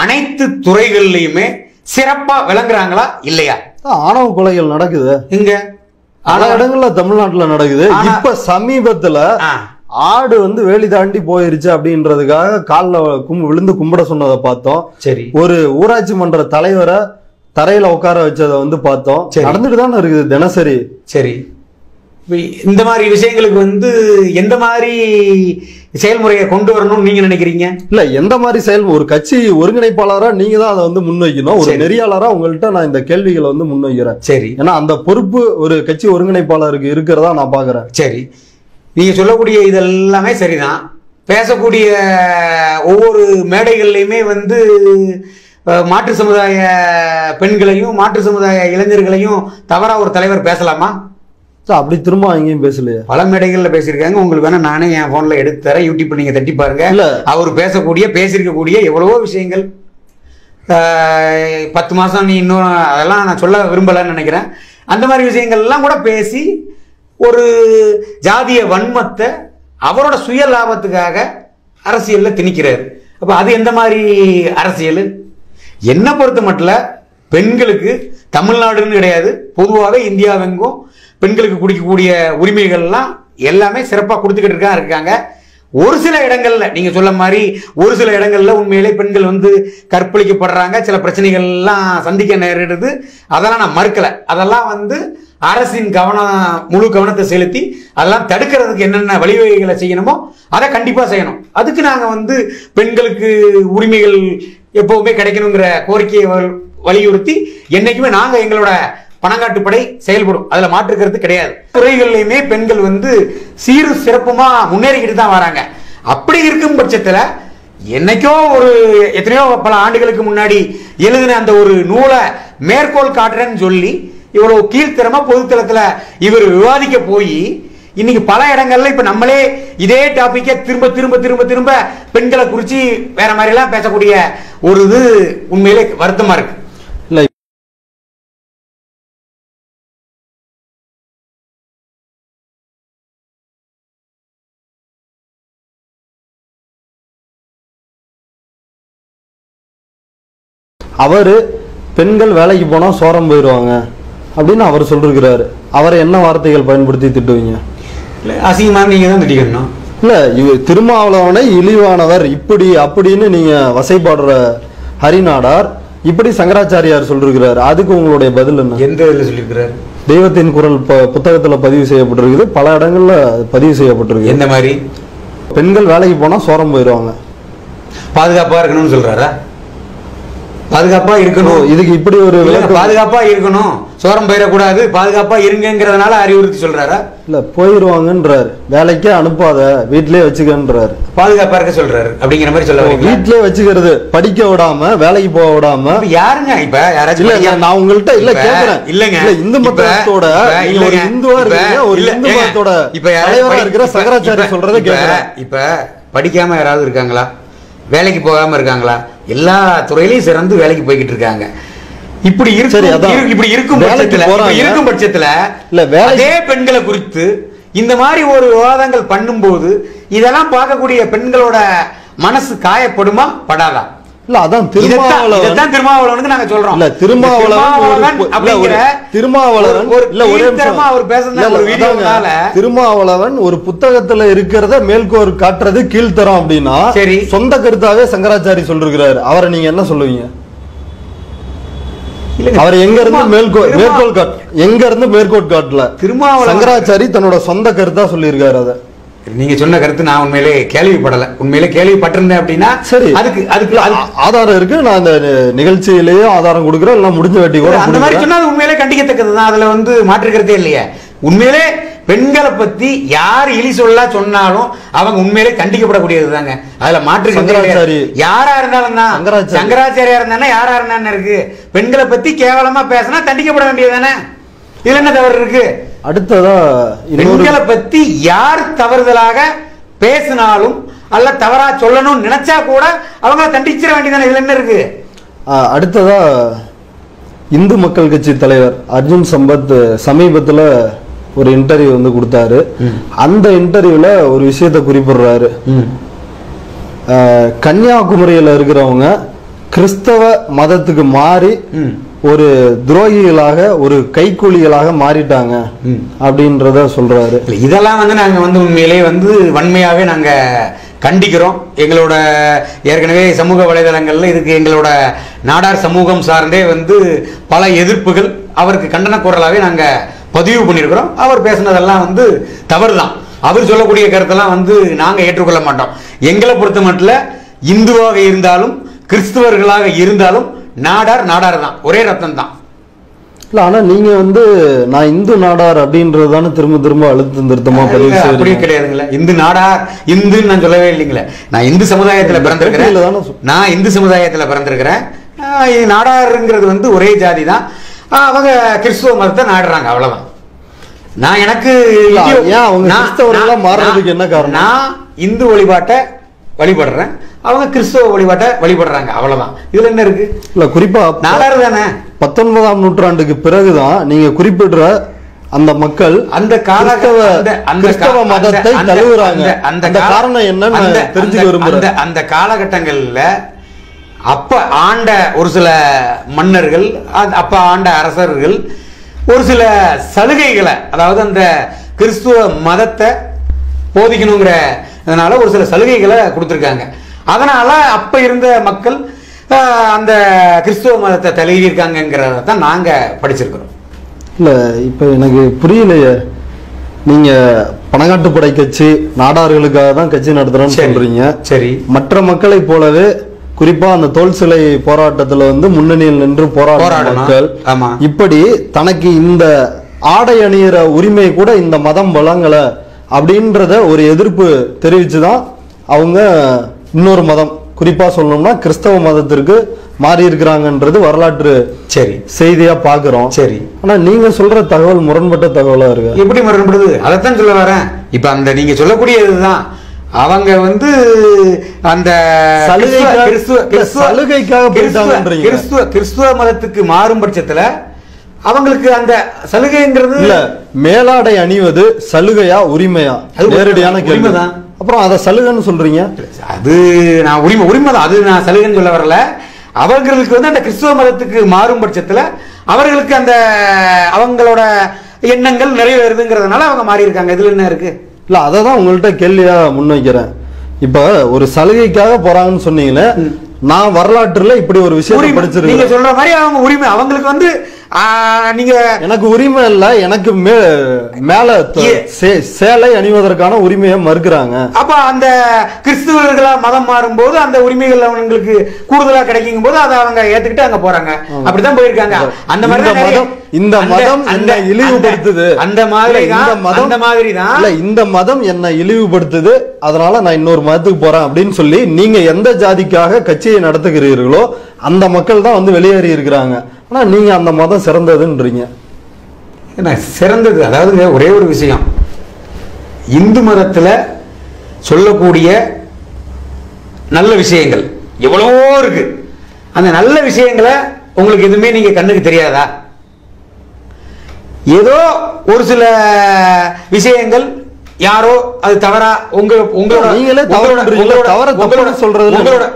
அனைத்து துறைகள்லயுமே சிறப்பா விளங்குறாங்களா இல்லையா? ஆணவ கொலைகள் நடக்குது இங்க பல இடங்கள்ல தமிழ்நாட்டுல நடக்குது. இப்ப சமீபத்துல ஆடு வேலி தாண்டி போயிருச்சு அப்படின்றதுக்காக காலில் விழுந்து கும்பிட சொன்னதை பார்த்தோம். சரி, ஒரு ஊராட்சி மன்ற தலைவரை தரையில உட்கார வச்சதை பார்த்தோம். நடந்துட்டு தானே இருக்குது தினசரி. சரி, இந்த மாதிரி விஷயங்களுக்கு எந்த மாதிரி செயல்முறையை கொண்டு வரணும்னு நீங்க நினைக்கிறீங்க? இல்ல எந்த மாதிரி ஒரு கட்சி ஒருங்கிணைப்பாளரா நீங்க தான் அதை முன்வைக்கணும். ஒரு நெறியாளரா உங்கள்கிட்ட நான் இந்த கேள்விகளை முன்வைக்கிறேன். சரி, ஏன்னா அந்த பொறுப்பு ஒரு கட்சி ஒருங்கிணைப்பாளருக்கு இருக்கிறதா நான் பாக்குறேன். சரி, நீங்க சொல்லக்கூடிய இதெல்லாமே சரிதான். பேசக்கூடிய ஒவ்வொரு மேடைகள்லையுமே மாற்று சமுதாய பெண்களையும் மாற்று சமுதாய இளைஞர்களையும் தவறா ஒரு தலைவர் பேசலாமா? அப்படி திரும்ப எங்கேயும் பேசலையா? பல மேடைகள்ல பேசியிருக்காங்க. உங்களுக்கு வேணா நானே என் போன்ல எடுத்து தரேன், யூடியூப்ல நீங்க தட்டி பாருங்க. அவர் பேசியிருக்கக்கூடிய எவ்வளவோ விஷயங்கள். 10 மாசம் நீ இன்னும் அதெல்லாம் நான் சொல்ல விரும்பலன்னு நினைக்கிறேன். அந்த மாதிரி விஷயங்கள் எல்லாம் கூட பேசி ஒரு ஜாதிய வன்மத்தை அவரோட சுய லாபத்துக்காக அரசியல்ல திணிக்கிறாரு. அப்ப அது எந்த மாதிரி அரசியல்? என்ன பொறுத்த மட்டும் பெண்களுக்கு தமிழ்நாடுன்னு கிடையாது, பொதுவாகவே இந்தியாவெங்கும் பெண்களுக்கு கொடுக்கக்கூடிய உரிமைகள்லாம் எல்லாமே சிறப்பாக கொடுத்துக்கிட்டு இருக்காங்க. ஒரு சில இடங்கள்ல நீங்க சொல்ல மாதிரி ஒரு சில இடங்கள்ல உண்மையிலே பெண்கள் வந்து கற்பழிக்கப்படுறாங்க, சில பிரச்சனைகள் எல்லாம் சந்திக்க நேரிடுது. அதெல்லாம் நான் மறுக்கல. அதெல்லாம் வந்து அரசின் முழு கவனத்தை செலுத்தி அதெல்லாம் தடுக்கிறதுக்கு என்னென்ன வழிவகைகளை செய்யணுமோ அதை கண்டிப்பா செய்யணும். அதுக்கு நாங்க வந்து பெண்களுக்கு உரிமைகள் எப்பவுமே கிடைக்கணுங்கிற கோரிக்கையை வலியுறுத்தி என்னைக்குமே நாங்க எங்களோட பணங்காட்டுப்படை செயல்படும். அதுல மாற்றுக்கிறது கிடையாது. துறைகள்லையுமே பெண்கள் வந்து சீரு சிறப்புமா முன்னேறிக்கிட்டு தான் வராங்க. அப்படி இருக்கும் பட்சத்துல என்னைக்கோ ஒரு எத்தனையோ பல ஆண்டுகளுக்கு முன்னாடி எழுதின அந்த ஒரு நூலை மேற்கோள் காட்டுறேன்னு சொல்லி இவ்வளவு கீழ்த்தரமா பொதுத்தளத்துல இவர் விவாதிக்க போய் இன்னைக்கு பல இடங்கள்ல இப்ப நம்மளே இதே டாபிக்கை திரும்ப திரும்ப திரும்ப திரும்ப பெண்களை குறிச்சு வேற மாதிரி எல்லாம் பேசக்கூடிய ஒரு இது உண்மையிலே வருத்தமா இருக்கு. இல்ல அவரு பெண்கள் வேலைக்கு போனா சோரம் போயிடுவாங்க அப்படின்னு அவர் சொல்லிருக்கிறாரு. அவரை என்ன வார்த்தைகள் பயன்படுத்தி திட்டுவீங்க? அசிங்கமா நீங்க தான் திட்டிக்கணும். இல்ல திருமாவளவனை இழிவானவர் இப்படி அப்படின்னு நீங்க வசைப்பாடுற ஹரிநாடார் இப்படி சங்கராச்சாரியார் சொல்லிருக்கிறாரு. அதுக்கு உங்களுடைய பதில் என்ன? எந்த இதில் சொல்லியிருக்கிறாரு? தெய்வத்தின் குரல் புத்தகத்துல பதிவு செய்யப்பட்டிருக்குது, பல இடங்கள்ல பதிவு செய்யப்பட்டிருக்கு. எந்த மாதிரி? பெண்கள் வேலைக்கு போனா சோரம் போயிடுவாங்க, பாதுகாப்பா இருக்கணும்னு சொல்றாரா? பாதுகாப்பா இருக்கணும், இதுக்கு இப்படி ஒரு பாதுகாப்பா இருக்கணும், சோரம் போயிடக்கூடாது, பாதுகாப்பா இருங்கிறதுனால அறிவுறுத்தி சொல்றாரா? இல்ல போயிருவாங்கன்றாரு, வேலைக்கே அனுப்பாத வீட்லயே வச்சுக்கன்றாரு, பாதுகாப்பா இருக்க சொல்றாரு. அப்படிங்கிற மாதிரி சொல்ல வீட்லயே வச்சுக்கிறது, படிக்க விடாம வேலைக்கு போக விடாம. யாருங்க இப்ப யாராச்சும்? நான் உங்கள்கிட்ட இல்ல கேக்குறேன். இல்லங்க இந்து மதத்தோட ஒரு இந்துவா இருக்கீங்க, ஒரு இந்து மதத்தோட இப்ப தலைவரா இருக்கிற சங்கராச்சாரி சொல்றதை கேக்குறேன். இப்ப படிக்காம யாராவது இருக்காங்களா? வேலைக்கு போகாம இருக்காங்களா? எல்லா துறையிலையும் சிறந்து வேலைக்கு போய்கிட்டு இருக்காங்க. இப்படி இருக்கும் பட்சத்துல அதே பெண்களை குறித்து இந்த மாதிரி ஒரு விவாதங்கள் பண்ணும்போது இதெல்லாம் பார்க்கக்கூடிய பெண்களோட மனசு காயப்படுமா படாதா? இல்ல அதான் திருமாவளவனுக்கு நாங்க சொல்றோம். இல்ல திருமாவளவன் ஒரு புத்தகத்துல இருக்கிறத மேல்கோர் காட்டுறது கீழ்த்தரம் அப்படின்னா சரி, சொந்த கருத்தாவே சங்கராச்சாரி சொல்லிருக்கிறாரு. அவரை நீங்க என்ன சொல்லுவீங்க? அவர் எங்க இருந்து மேற்கோள் காட்டல, சங்கராச்சாரி தன்னோட சொந்த கருத்தா சொல்லியிருக்காரு. அதை நீங்க சொன்ன கருத்து நான் உண்மையிலே கேள்விப்படல. உண்மையிலே கேள்விப்பட்டிருந்தேன் அப்படின்னா சரி, அதுக்கு ஆதாரம் இருக்கு. நான் அந்த நிகழ்ச்சியிலேயே ஆதாரம் கொடுக்குறேன், எல்லாம் முடிஞ்ச வெட்டி கூட அந்த மாதிரி சொன்னா அது உண்மையிலே கண்டிக்கத்தக்கதுதான். அதுல வந்து மாற்றுக்கிறதே இல்லையே. உண்மையிலே பெண்களை பத்தி யார் இழி சொல்லா சொன்னாலும் அவங்க உண்மையிலே கண்டிக்கப்படக்கூடியது தாங்க. அதுல மாற்று யாரா இருந்தாலும் தான், சங்கராச்சாரியா இருந்தானே யாரா இருந்தானே இருக்கு. பெண்களை பத்தி கேவலமா பேசினா தண்டிக்கப்பட வேண்டியது தானே. இதுல என்ன தவறு இருக்கு? அடுத்ததா பெண்களை பத்தி யார் தவறுதலாக பேசினாலும் அல்ல தவறா சொல்லணும்னு நினைச்சா கூட அவங்க தண்டிச்சிட வேண்டியதானே. இதுல என்ன இருக்கு? அடுத்ததா இந்து மக்கள் கட்சி தலைவர் அர்ஜுன் சம்பத் சமீபத்துல ஒரு இன்டர்வியூ வந்து கொடுத்தாரு. அந்த இன்டர்வியூல ஒரு விஷயத்தை குறிப்பிடுறாரு. கன்னியாகுமரியில இருக்கிறவங்க கிறிஸ்தவ மதத்துக்கு மாறி ஒரு துரோகிகளாக ஒரு கைக்கூலிகளாக மாறிட்டாங்க அப்படின்றத சொல்றாரு. இதெல்லாம் வந்து நாங்க வந்து உண்மையிலே வந்து வன்மையாவே நாங்க கண்டிக்கிறோம். எங்களோட ஏற்கனவே சமூக வலைதளங்கள்ல இதுக்கு எங்களோட நாடார் சமூகம் சார்ந்தே வந்து பல எதிர்ப்புகள் அவருக்கு கண்டன குரலாவே நாங்க பதிவு பண்ணியிருக்கிறோம். அவர் பேசினதெல்லாம் வந்து தவறுதான். அவர் சொல்லக்கூடிய கருத்தெல்லாம் வந்து நாங்க ஏற்றுக்கொள்ள மாட்டோம். எங்களை பொறுத்த மட்டும் இந்துவாக இருந்தாலும் கிறிஸ்தவர்களாக இருந்தாலும் நாடார் நாடார் தான், ஒரே ரத்தம் தான். இல்ல ஆனா நீங்க வந்து நான் இந்து நாடார் அப்படின்றதுதானே திரும்ப திரும்ப அழுத்தம் திருத்தமா பதிவு செய்யறீங்க. அப்படி கிடையாதுங்களே. இந்து நாடார் இந்துன்னு நான் சொல்லவே இல்லைங்களே. நான் இந்து சமுதாயத்துல பிறந்திருக்கிறேன். நான் இந்து சமுதாயத்துல பிறந்திருக்கிறேன். நாடாருங்கிறது வந்து ஒரே ஜாதி தான். அவங்க கிறிஸ்துவ மதத்தை நாடுறாங்க, அவ்வளவுதான். நான் எனக்கு மாறுறதுக்கு என்ன காரணம்? நான் இந்து வழிபாட்டை வழிபடுறேன், அவங்க கிறிஸ்தவ வழிபாட்டை வழிபடுறாங்க, அவ்வளவுதான். இதுல என்ன இருக்கு? இல்ல குறிப்பா நாடாரு தானே. 19ஆம் நூற்றாண்டுக்கு பிறகுதான் நீங்க குறிப்பிடுற அந்த மக்கள் அந்த கிறிஸ்தவ மதத்தை தழுவுறாங்க. அந்த காரணம் என்னன்னு தெரிஞ்சுக்க விரும்புறேன். அந்த காலகட்டங்கள்ல அப்ப ஆண்ட ஒரு சில மன்னர்கள், அப்ப ஆண்ட அரசர்கள் ஒரு சில சலுகைகளை, அதாவது அந்த கிறிஸ்துவ மதத்தை போதிக்கணுங்கிறதுனால ஒரு சில சலுகைகளை கொடுத்துருக்காங்க. அதனால அப்ப இருந்த மக்கள் அந்த கிறிஸ்துவ மதத்தை தழுவியிருக்காங்கிறத தான் நாங்க படிச்சிருக்கிறோம். இல்ல இப்ப எனக்கு புரியலையே, நீங்க பணக்காட்டுப்படை கட்சி நாடார்களுக்காக தான் கட்சி நடத்துறோம்னு சொல்றீங்க. சரி, மற்ற மக்களை போலவே குறிப்பா அந்த தோல் சிலை போராட்டத்துல முன்னணியில் நின்று போராடும் மக்கள் இப்படி தனக்கு இந்த ஆடை அணியிற உரிமை கூட இந்த மதம் வழங்கல அப்படின்றத ஒரு எதிர்ப்பு தெரிவிச்சுதான் அவங்க இன்னொரு மதம், குறிப்பா சொல்லணும்னா கிறிஸ்தவ மதத்திற்கு மாறி இருக்கிறாங்கன்றது வரலாற்று செய்தியா பாக்குறோம். சரி, ஆனா நீங்க சொல்ற தகவல் முரண்பட்ட தகவலா இருக்கு. எப்படி முரண்படுது? அதைத்தான் சொல்ல வரேன். இப்ப அந்த நீங்க சொல்லக்கூடிய இதுதான், அவங்க அந்த கிறிஸ்துவ மதத்துக்கு மாறும் பட்சத்துல அவங்களுக்கு அந்த சலுகைங்கிறது இல்ல. மேலாடை அணிவது சலுகையா உரிமையா? நேரடியான கேள்விதான். அப்புறம் அதை சலுகைன்னு சொல்றீங்க. அது நான் உரிமைதான், அது நான் சலுகைன்னு சொல்ல வரல. அவர்களுக்கு அந்த கிறிஸ்துவ மதத்துக்கு மாறும் பட்சத்துல அவர்களுக்கு அந்த அவங்களோட எண்ணங்கள் நிறைவேறுதுங்கிறதுனால அவங்க மாறி இருக்காங்க. இதுல என்ன இருக்கு? இல்ல, அததான் உங்கள்கிட்ட கேள்வியா முன்வைக்கிறேன். இப்ப ஒரு சலுகைக்காக போறாங்கன்னு சொன்னீங்களே, நான் வரலாற்றுல இப்படி ஒரு விஷயம் படிச்சிருக்கேன். நீங்க சொல்ற மாதிரி அவங்க உரிமை, அவங்களுக்கு நீங்க எனக்கு உரிமை இல்ல, எனக்கு மேல சேலை அணிவதற்கான உரிமையை மறுக்கிறாங்க. அப்ப அந்த கிறிஸ்துவர்களா மதம் மாறும் போது அந்த உரிமைகள் அவங்களுக்கு கூடுதலா கிடைக்கும் போது அதை அவங்க ஏத்துக்கிட்டு அங்க போறாங்க. அப்படித்தான் போயிருக்காங்க. அந்த மாதிரி இந்த மதம் என்ன இழிவுபடுத்துது, அந்த மாதிரி தான் இந்த மதம் என்ன இழிவுபடுத்துது, அதனால நான் இன்னொரு மதத்துக்கு போறேன் அப்படின்னு சொல்லி நீங்க எந்த ஜாதிக்காக கட்சியை நடத்துகிறீர்களோ அந்த மக்கள் தான் வெளியேறி இருக்கிறாங்க. ஆனா நீங்க அந்த மதம் சிறந்ததுன்றீங்க. சிறந்தது அதாவது ஒரே ஒரு விஷயம், இந்து மதத்துல சொல்லக்கூடிய நல்ல விஷயங்கள் எவ்வளவோ இருக்கு. அந்த நல்ல விஷயங்களை உங்களுக்கு எதுவுமே நீங்க கண்ணுக்கு தெரியாதா? ஏதோ ஒரு சில விஷயங்கள் யாரோ அது தவறா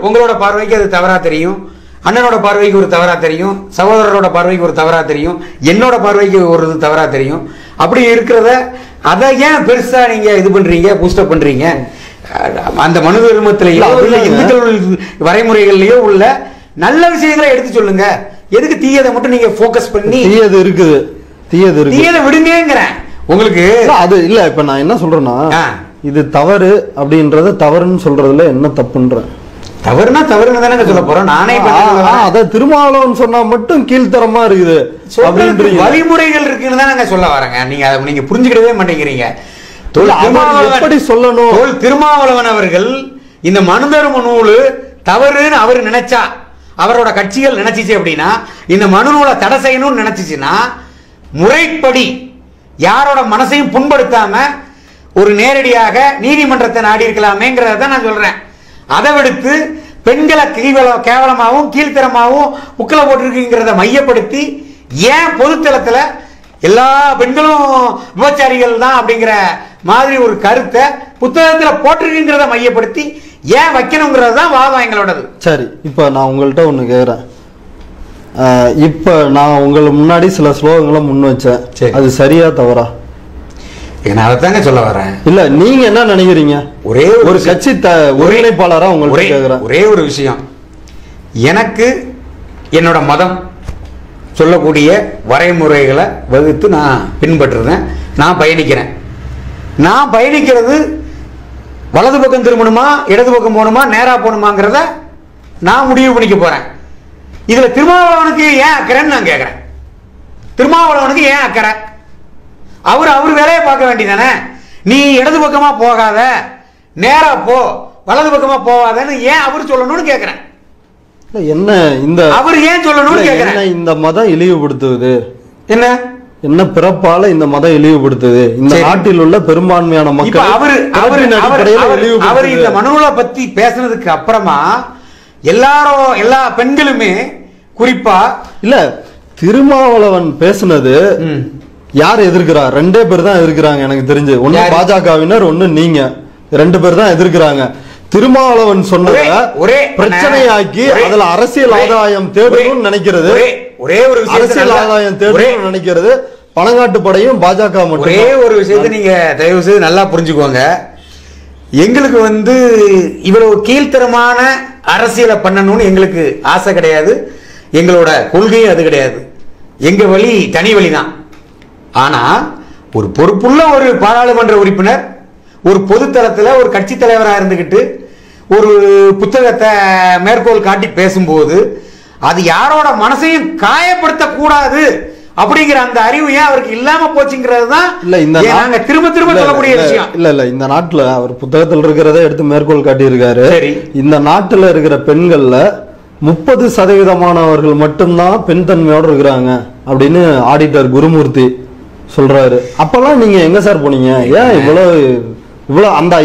உங்களோட பார்வைக்கு அது தவறா தெரியும், அண்ணனோட பார்வைக்கு ஒரு தவறா தெரியும், சகோதரரோட பார்வைக்கு ஒரு தவறா தெரியும், என்னோட பார்வைக்கு ஒரு தவறா தெரியும். அப்படி இருக்கிறத அதை ஏன் பெருசா நீங்க இது பண்றீங்க, பூஸ்டப் பண்றீங்க? அந்த மனு தர்மத்திலேயோ இந்துக்கள் வரைமுறைகள்லயோ உள்ள நல்ல விஷயங்களை எடுத்து சொல்லுங்க. எதுக்கு தீயதை மட்டும் நீங்க போக்கஸ் பண்ணி தீயது இருக்குது தீயதை விடுங்கிறேன் உங்களுக்கு. அது இல்ல, இப்ப நான் என்ன சொல்றேன்னா, இது தவறு அப்படின்றத தவறுன்னு சொல்றதுல என்ன தப்புன்ற? தவறுனா தவறுன்னு தானே சொல்ல போறோம். நானே அத திருமாவளவன் சொன்னா மட்டும் கீழ்த்தரமா இருக்குது அப்படின்ற வழிமுறைகள் இருக்குன்னு தான் நாங்க சொல்ல வரேங்க. நீங்க புரிஞ்சுக்கிடவே மாட்டேங்கிறீங்க. எப்படி சொல்லணும்? திருமாவளவன் அவர்கள் இந்த மனு தர்ம நூலு தவறுன்னு அவர் நினைச்சா, அவரோட கட்சிகள் நினைச்சிச்சு அப்படின்னா, இந்த மனு நூலை தடை செய்யணும்னு நினைச்சிச்சுன்னா முறைப்படி யாரோட மனசையும் புண்படுத்தாம ஒரு நேரடியாக நீதிமன்றத்தை நாடி இருக்கலாமேங்கிறத நான் சொல்றேன். அதை விடுத்து பெண்களை கேவலமாகவும் கீழ்த்தரமாகவும் முக்கில போட்டிருக்குங்கிறத மையப்படுத்தி ஏன் பொதுத்தளத்துல எல்லா பெண்களும் விபச்சாரிகள் தான் அப்படிங்கிற மாதிரி ஒரு கருத்தை புத்தகத்துல போட்டிருக்குங்கிறத மையப்படுத்தி ஏன் வைக்கணுங்கிறது தான் வாதம் எங்களோடது. சரி, இப்ப நான் உங்கள்கிட்ட ஒண்ணு கேக்குறேன். இப்ப நான் உங்களுக்கு முன்னாடி சில ஸ்லோகங்களை முன் வச்சேன், அது சரியா தவறா? நான் அதைத்தாங்க சொல்ல வரேன். இல்ல, நீங்க என்ன நினைக்கிறீங்க? ஒரே ஒரு கட்சி ஒருங்கிணைப்பாளரா உங்களுக்கு கேக்குறேன். ஒரே ஒரு விஷயம், எனக்கு என்னோட மதம் சொல்லக்கூடிய வரைமுறைகளை வகுத்து நான் பின்பற்றுறேன், நான் பயணிக்கிறேன். நான் பயணிக்கிறது வலது பக்கம் திரும்பணுமா இடது பக்கம் போகணுமா நேரா போகணுமாங்கிறத நான் முடிவு பண்ணிக்க போறேன். இதுல திருமாவளவனுக்கு ஏன் அக்கறைன்னு நான் கேட்கிறேன். திருமாவளவனுக்கு ஏன் அக்கறை? அவர் வேலையை பார்க்க வேண்டியதானே. நீ இடது பக்கமா போகாத, நேரா போ, வலது பக்கமா போகாதன்னு ஏன் அவர் சொல்லணும்னு கேட்கிறேன். என்ன இந்த அவர் ஏன் சொல்லணும்னு கேட்கிறேன். இந்த மதம் இழிவுபடுத்துவது என்ன என்ன பிறப்பால இந்த மதம் இழிவுபடுத்துது இந்த நாட்டில் உள்ள பெரும்பான்மையான மக்கள். அவர் இந்த மனுநூலை பத்தி பேசுனதுக்கு அப்புறமா எல்லா பெண்களுமே குறிப்பா இல்ல திருமாவளவன் பேசுனது யார் எதிர்க்கிறா? 2 பேர் தான் எதிர்க்கிறாங்க எனக்கு தெரிஞ்சு. ஒண்ணு பாஜகவினர், ஒண்ணு நீங்க. 2 பேர் தான் எதிர்க்கிறாங்க. திருமாவளவன் சொன்னதை ஒரே பிரச்சனையாக்கி அதுல அரசியல் ஆதாயம் தேடணும்னு நினைக்கிறது, ஒரே ஒரு அரசியல் ஆதாயம் தேடணும்னு நினைக்கிறது பணங்காட்டு படையும் பாஜக மட்டும். ஒரே ஒரு விஷயத்தை நீங்க தயவு செய்து நல்லா புரிஞ்சுக்கோங்க. எங்களுக்கு இவ்வளவு கீழ்த்தரமான அரசியலை பண்ணணும்னு எங்களுக்கு ஆசை கிடையாது. எங்களோட கொள்கையும் அது கிடையாது. எங்க வழி தனி வழிதான். ஆனா ஒரு பொறுப்புள்ள ஒரு பாராளுமன்ற உறுப்பினர் ஒரு பொதுத்தளத்துல ஒரு கட்சி தலைவராக இருந்துகிட்டு ஒரு புத்தகத்தை மேற்கோள் காட்டி பேசும்போது அது யாரோட மனசையும் காயப்படுத்த கூடாது அப்படிங்கிற அந்த அறிவு ஏன் அவருக்கு இல்லாம போச்சுங்கிறது தான் நாங்க திரும்ப திரும்ப சொல்லக்கூடிய விஷயம். இல்ல இந்த நாட்டுல அவர் புத்தகத்தில் இருக்கிறத எடுத்து மேற்கோள் காட்டி இருக்காரு. இந்த நாட்டுல இருக்கிற பெண்கள்ல 30% மட்டும்தான் பெண் தன்மையோடு இருக்கிறாங்க அப்படின்னு ஆடிட்டர் குருமூர்த்தி சொல்றாரு. அப்பெல்லாம் நீங்க எங்க சார் போனீங்க? ஏன் இவ்வளவு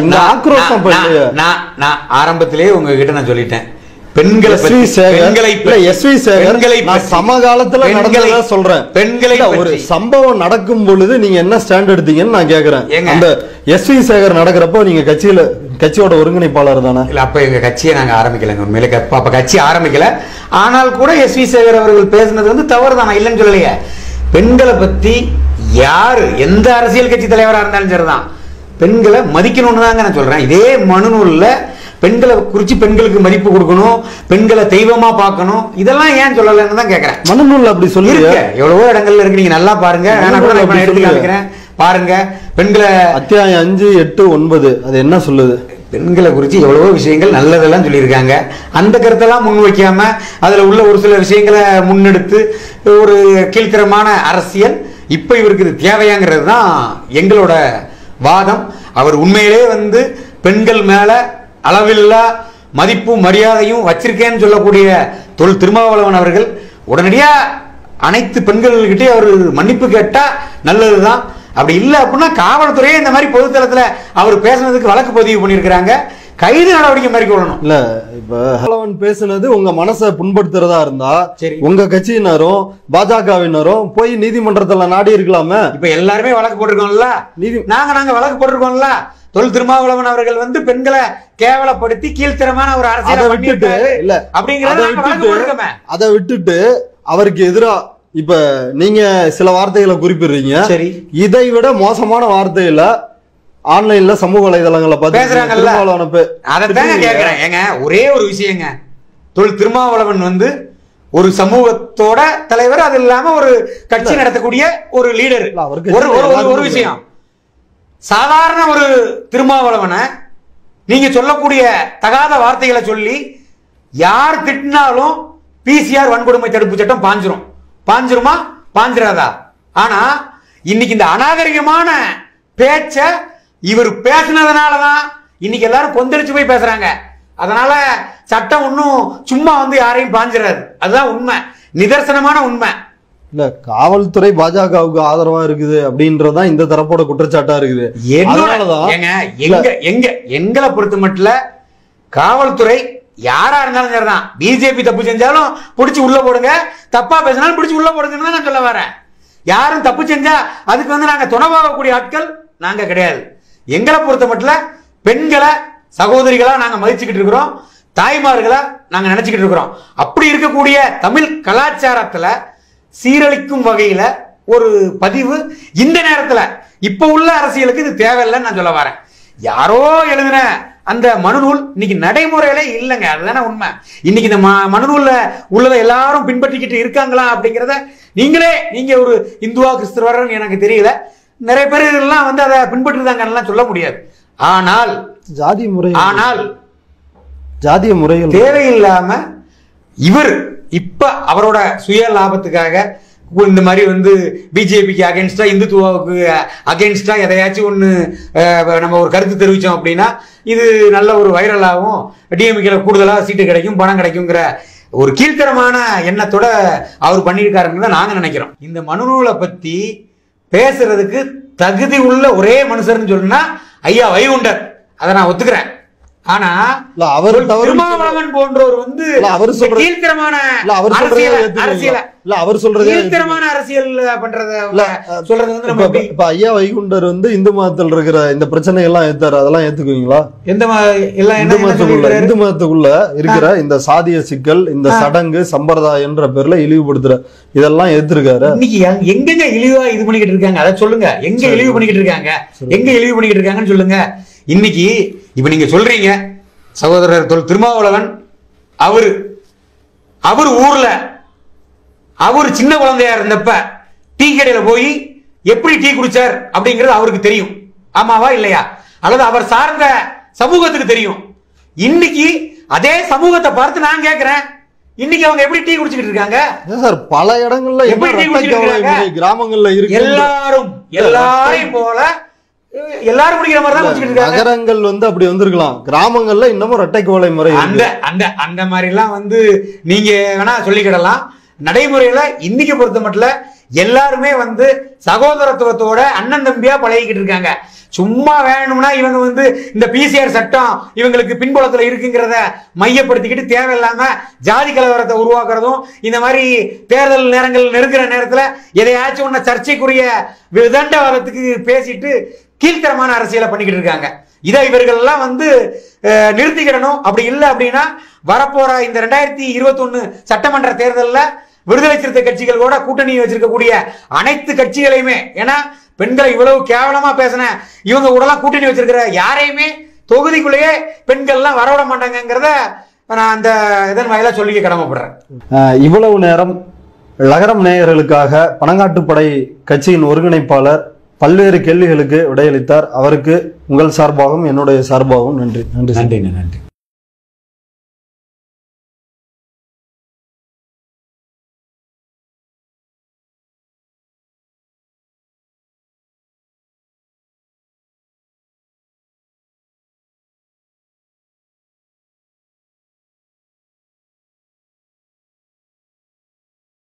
இந்த ஆக்ரோஷம்? நான் ஆரம்பத்திலேயே உங்ககிட்ட நான் சொல்லிட்டேன், சமகாலத்துல நடந்ததா சொல்றேன். பெண்களை ஒரு சம்பவம் நடக்கும் பொழுது நீங்க என்ன ஸ்டாண்ட் எடுத்தீங்கன்னு நான் கேக்குறேன். அந்த எஸ்வி சேகர் நடக்கிறப்போ நீங்க கட்சியோட ஒருங்கிணைப்பாளர் தானே? இல்ல, அப்ப எங்க கட்சியை நாங்க ஆரம்பிக்கலங்க. உண்மையிலே அப்ப கட்சி ஆரம்பிக்கல. ஆனால் கூட எஸ்வி சேகர் அவர்கள் பேசுனது தவறு தான், இல்லைன்னு சொல்லலையே. பெண்களை பத்தி யாரு எந்த அரசியல் கட்சி தலைவராக இருந்தாலும் சரிதான், பெண்களை மதிக்கணும்னு தாங்க நான் சொல்றேன். இதே மனுநூல்ல பெண்களை குறிச்சு பெண்களுக்கு மதிப்பு கொடுக்கணும், பெண்களை தெய்வமா பார்க்கணும், இதெல்லாம் ஏன் சொல்லலன்னு தான் கேட்கிறேன். மனுநூல் அப்படி சொல்லி எவ்வளவோ இடங்கள்ல இருக்கு, நீங்க நல்லா பாருங்க. எடுத்து காமிக்கிறேன் பாருங்க. பெண்களை அத்தியாயம் 5, 8, 9 அது என்ன சொல்லுது? பெண்களை குறித்து எவ்வளவோ விஷயங்கள் நல்லதெல்லாம் சொல்லியிருக்காங்க. அந்த கருத்தெல்லாம் முன் வைக்காம அதுல உள்ள ஒரு சில விஷயங்களை முன்னெடுத்து ஒரு கீழ்த்தரமான அரசியல் இப்ப இவருக்கு தேவையாங்கிறது தான் எங்களோட வாதம். அவர் உண்மையிலே பெண்கள் மேல அளவில்லா மதிப்பும் மரியாதையும் வச்சிருக்கேன்னு சொல்லக்கூடிய தொல் திருமாவளவன் அவர்கள் உடனடியா அனைத்து பெண்கள்கிட்டே அவர் மன்னிப்பு கேட்டா நல்லதுதான். அப்படி இல்லை அப்படின்னா காவல்துறையே இந்த மாதிரி பொதுத்தளத்துல அவர் பேசுனதுக்கு வழக்கு பதிவு பண்ணியிருக்கிறாங்க, கைது நடவடிக்கை மேற்கொள்ளணும். இல்ல, இப்ப பேசுனது உங்க மனசை புண்படுத்துறதா இருந்தா உங்க கட்சியினரும் பாஜகவினரும் போய் நீதிமன்றத்துல நாடி இருக்கலாமே. இப்ப எல்லாருமே வழக்கு போட்டிருக்கோம்ல, நாங்க வழக்கு போட்டிருக்கோம்ல. தொல் திருமாவளவன் அவர்கள் பெண்களை கேவலப்படுத்தி கீழ்த்தரமான ஒரு அரசியலை விட்டுட்டு இல்ல அப்படிங்கறத அதை விட்டுட்டு அவருக்கு எதிரா இப்ப நீங்க சில வார்த்தைகளை குறிப்பிடுறீங்க. சரி, இதை விட மோசமான வார்த்தையில ஆன்லைன்ல சமூக வலைதளங்களை பார்த்து பேசுறாங்கல்ல, அதைத்தாங்க கேக்குறேன். ஏங்க ஒரே ஒரு விஷயங்க, தொல் திருமாவளவன் ஒரு சமூகத்தோட தலைவர், அது இல்லாம ஒரு கட்சி நடத்தக்கூடிய ஒரு லீடர். ஒரு விஷயம், சாதாரண ஒரு திருமாவளவனை நீங்க சொல்லக்கூடிய தகாத வார்த்தைகளை சொல்லி யார் திட்டினாலும் பிசிஆர் வன்கொடுமை தடுப்பு சட்டம் பாஞ்சிருமா பாஞ்சிராதா? ஆனா இன்னைக்கு இந்த அநாகரிகமான பேச்ச இவர் பேசினதுனாலதான் இன்னைக்கு எல்லாரும் கொந்தளிச்சு போய் பேசுறாங்க. அதனால சட்டம் ஒன்னும் சும்மா யாரையும் பாஞ்சிராது. அதுதான் உண்மை, நிதர்சனமான உண்மை. இல்ல, காவல்துறை பாஜகவுக்கு ஆதரவா இருக்குது அப்படின்றதான் இந்த தரப்போட குற்றச்சாட்டா இருக்குது. எங்களை பொறுத்த மட்டும் காவல்துறை யாரா இருந்தாலும் சரிதான், பிஜேபி தப்பு செஞ்சாலும் பிடிச்சி உள்ள போடுங்க, தப்பா பேசினாலும் பிடிச்சி உள்ள போடுங்கன்னு நான் சொல்ல வரேன். யாரும் தப்பு செஞ்சா அதுக்கு நாங்க துணைவாகக்கூடிய ஆட்கள் நாங்க கிடையாது. எங்களை பொறுத்த மட்டும் பெண்களை சகோதரிகளா நாங்க மதிச்சுக்கிட்டு இருக்கிறோம், தாய்மார்களா நாங்க நினைச்சுக்கிட்டு இருக்கிறோம். அப்படி இருக்கக்கூடிய தமிழ் கலாச்சாரத்துல சீரழிக்கும் வகையில ஒரு பதிவு இந்த நேரத்துல இப்ப உள்ள அரசியலுக்கு இது தேவையில்லைன்னு நான் சொல்ல வரேன். யாரோ எழுதின அந்த மனுநூல் இன்னைக்கு நடைமுறையில இல்லைங்க, அதுதானே உண்மை. இன்னைக்கு இந்த மனுநூல்ல உள்ளதை எல்லாரும் பின்பற்றிக்கிட்டு இருக்காங்களா அப்படிங்கிறத நீங்க ஒரு இந்துவா கிறிஸ்தவர்னு எனக்கு தெரியல, நிறைய பேர் இதெல்லாம் அதை பின்பற்றுதாங்கன்னு சொல்ல முடியாது. ஆனால் ஜாதிய முறைகள் தேவையில்லாம இவர் இப்ப அவரோட சுய லாபத்துக்காக இந்த மாதிரி பிஜேபிக்கு அகேன்ஸ்டா இந்துத்துவாவுக்கு அகேன்ஸ்டா எதையாச்சும் ஒண்ணு நம்ம ஒரு கருத்து தெரிவிச்சோம் அப்படின்னா இது நல்ல ஒரு வைரலாகவும் டிஎம்கேல கூடுதலா சீட்டு கிடைக்கும், பணம் கிடைக்குங்கிற ஒரு கீழ்த்தரமான எண்ணத்தோட அவர் பண்ணியிருக்காருன்னு தான் நாங்க நினைக்கிறோம். இந்த மனுநூலை பத்தி பேசுறதுக்கு தகுதி உள்ள ஒரே மனுஷர்னு சொன்னா ஐயா வைகுண்டர், அதை நான் ஒத்துக்கிறேன். ஆனா அவர் திருமாவளவன் போன்றவர் வந்து அவர் சொல்ற கீழ்த்தரமான அரசியல் அவர் சொல்றது கீழ்த்தரமான அரசியல் பண்றத சொல்றது வந்து நம்ம இப்ப ஐயா வைகுண்டர் வந்து இந்து மதத்தில் இருக்கிற இந்த பிரச்சனை எல்லாம் ஏத்தாரு, அதெல்லாம் ஏத்துக்குவீங்களா? இந்து மதத்துக்குள்ள இருக்கிற இந்த சாதிய சிக்கல், இந்த சடங்கு சம்பிரதாயன்ற பேர்ல இழிவுபடுத்துற இதெல்லாம் ஏத்திருக்காரு. இன்னைக்கு எங்க இழிவா இது பண்ணிக்கிட்டு இருக்காங்க, அதை சொல்லுங்க. எங்க இழிவு பண்ணிக்கிட்டு இருக்காங்க, எங்க இழிவு பண்ணிக்கிட்டு இருக்காங்கன்னு சொல்லுங்க. இன்னைக்கு இப்ப நீங்க சொல்றீங்க சகோதரர் திருமாவளவன் அவர் ஊர்ல அவர் சின்ன குழந்தையா இருந்தப்ப டீ கடையில போய் எப்படி டீ குடிச்சார் அப்படிங்கிறது அவருக்கு தெரியும். ஆமாவா இல்லையா? அல்லது அவர் சார்ந்த சமூகத்துக்கு தெரியும். இன்னைக்கு அதே சமூகத்தை பார்த்து நான் கேட்கிறேன், இன்னைக்கு அவங்க எப்படி டீ குடிச்சிட்டு இருக்காங்க? சார் பல இடங்கள்ல எப்படி டீ குடிச்சிட்டு இருக்காங்க? கிராமங்கள்ல இருக்கு. எல்லாரையும் போல எல்லாரும் குடிக்கிற மாதிரி தான் குடிச்சிட்டு இருக்காங்க. நகரங்கள் வந்து அப்படி வந்திருக்கலாம், கிராமங்கள்ல இன்னமும் இரட்டை கோலை முறை அந்த மாதிரி எல்லாம் வந்து நீங்க வேணா சொல்லிக்கிடலாம். நடைமுறையில இன்னைக்கு பொறுத்த மட்டும் எல்லாருமே வந்து சகோதரத்துவத்தோட அண்ணன் தம்பியா பழகிக்கிட்டு இருக்காங்க. சும்மா வேணும்னா இவங்க வந்து இந்த பிசிஆர் சட்டம் இவங்களுக்கு பின்புலத்துல இருக்குங்கிறத மையப்படுத்திக்கிட்டு தேவையில்லாம ஜாதி கலவரத்தை உருவாக்குறதும், இந்த மாதிரி தேர்தல் நேரங்கள் நெருங்குற நேரத்துல எதையாச்சும் ஒன்ன சர்ச்சைக்குரிய விதண்டவாதத்துக்கு பேசிட்டு கீழ்த்தரமான அரசியலை பண்ணிக்கிட்டு இருக்காங்க. இதை இவர்கள் எல்லாம் வந்து நிறுத்திக்கிடணும். அப்படி இல்லை அப்படின்னா வரப்போற இந்த 2021 சட்டமன்ற தேர்தலில் விடுதலை சிறுத்தை கட்சிகள் கூட கூட்டணி வச்சிருக்கக்கூடிய அனைத்து கட்சிகளையுமே, ஏன்னா பெண்களை இவ்வளவு கேவலமா பேசின இவங்க கூட எல்லாம் கூட்டணி வச்சிருக்கிற யாரையுமே தொகுதிக்குள்ளேயே பெண்கள்லாம் வரவிட மாட்டாங்கிறத நான் அந்த இதன் வாயிலா சொல்லிக்க கடமைப்படுறேன். இவ்வளவு நேரம் லகரம் நேயர்களுக்காக பனங்காட்டுப்படை கட்சியின் ஒருங்கிணைப்பாளர் பல்வேறு கேள்விகளுக்கு விடையளித்தார். அவருக்கு உங்கள் சார்பாகவும் என்னுடைய சார்பாகவும் நன்றி. நன்றி.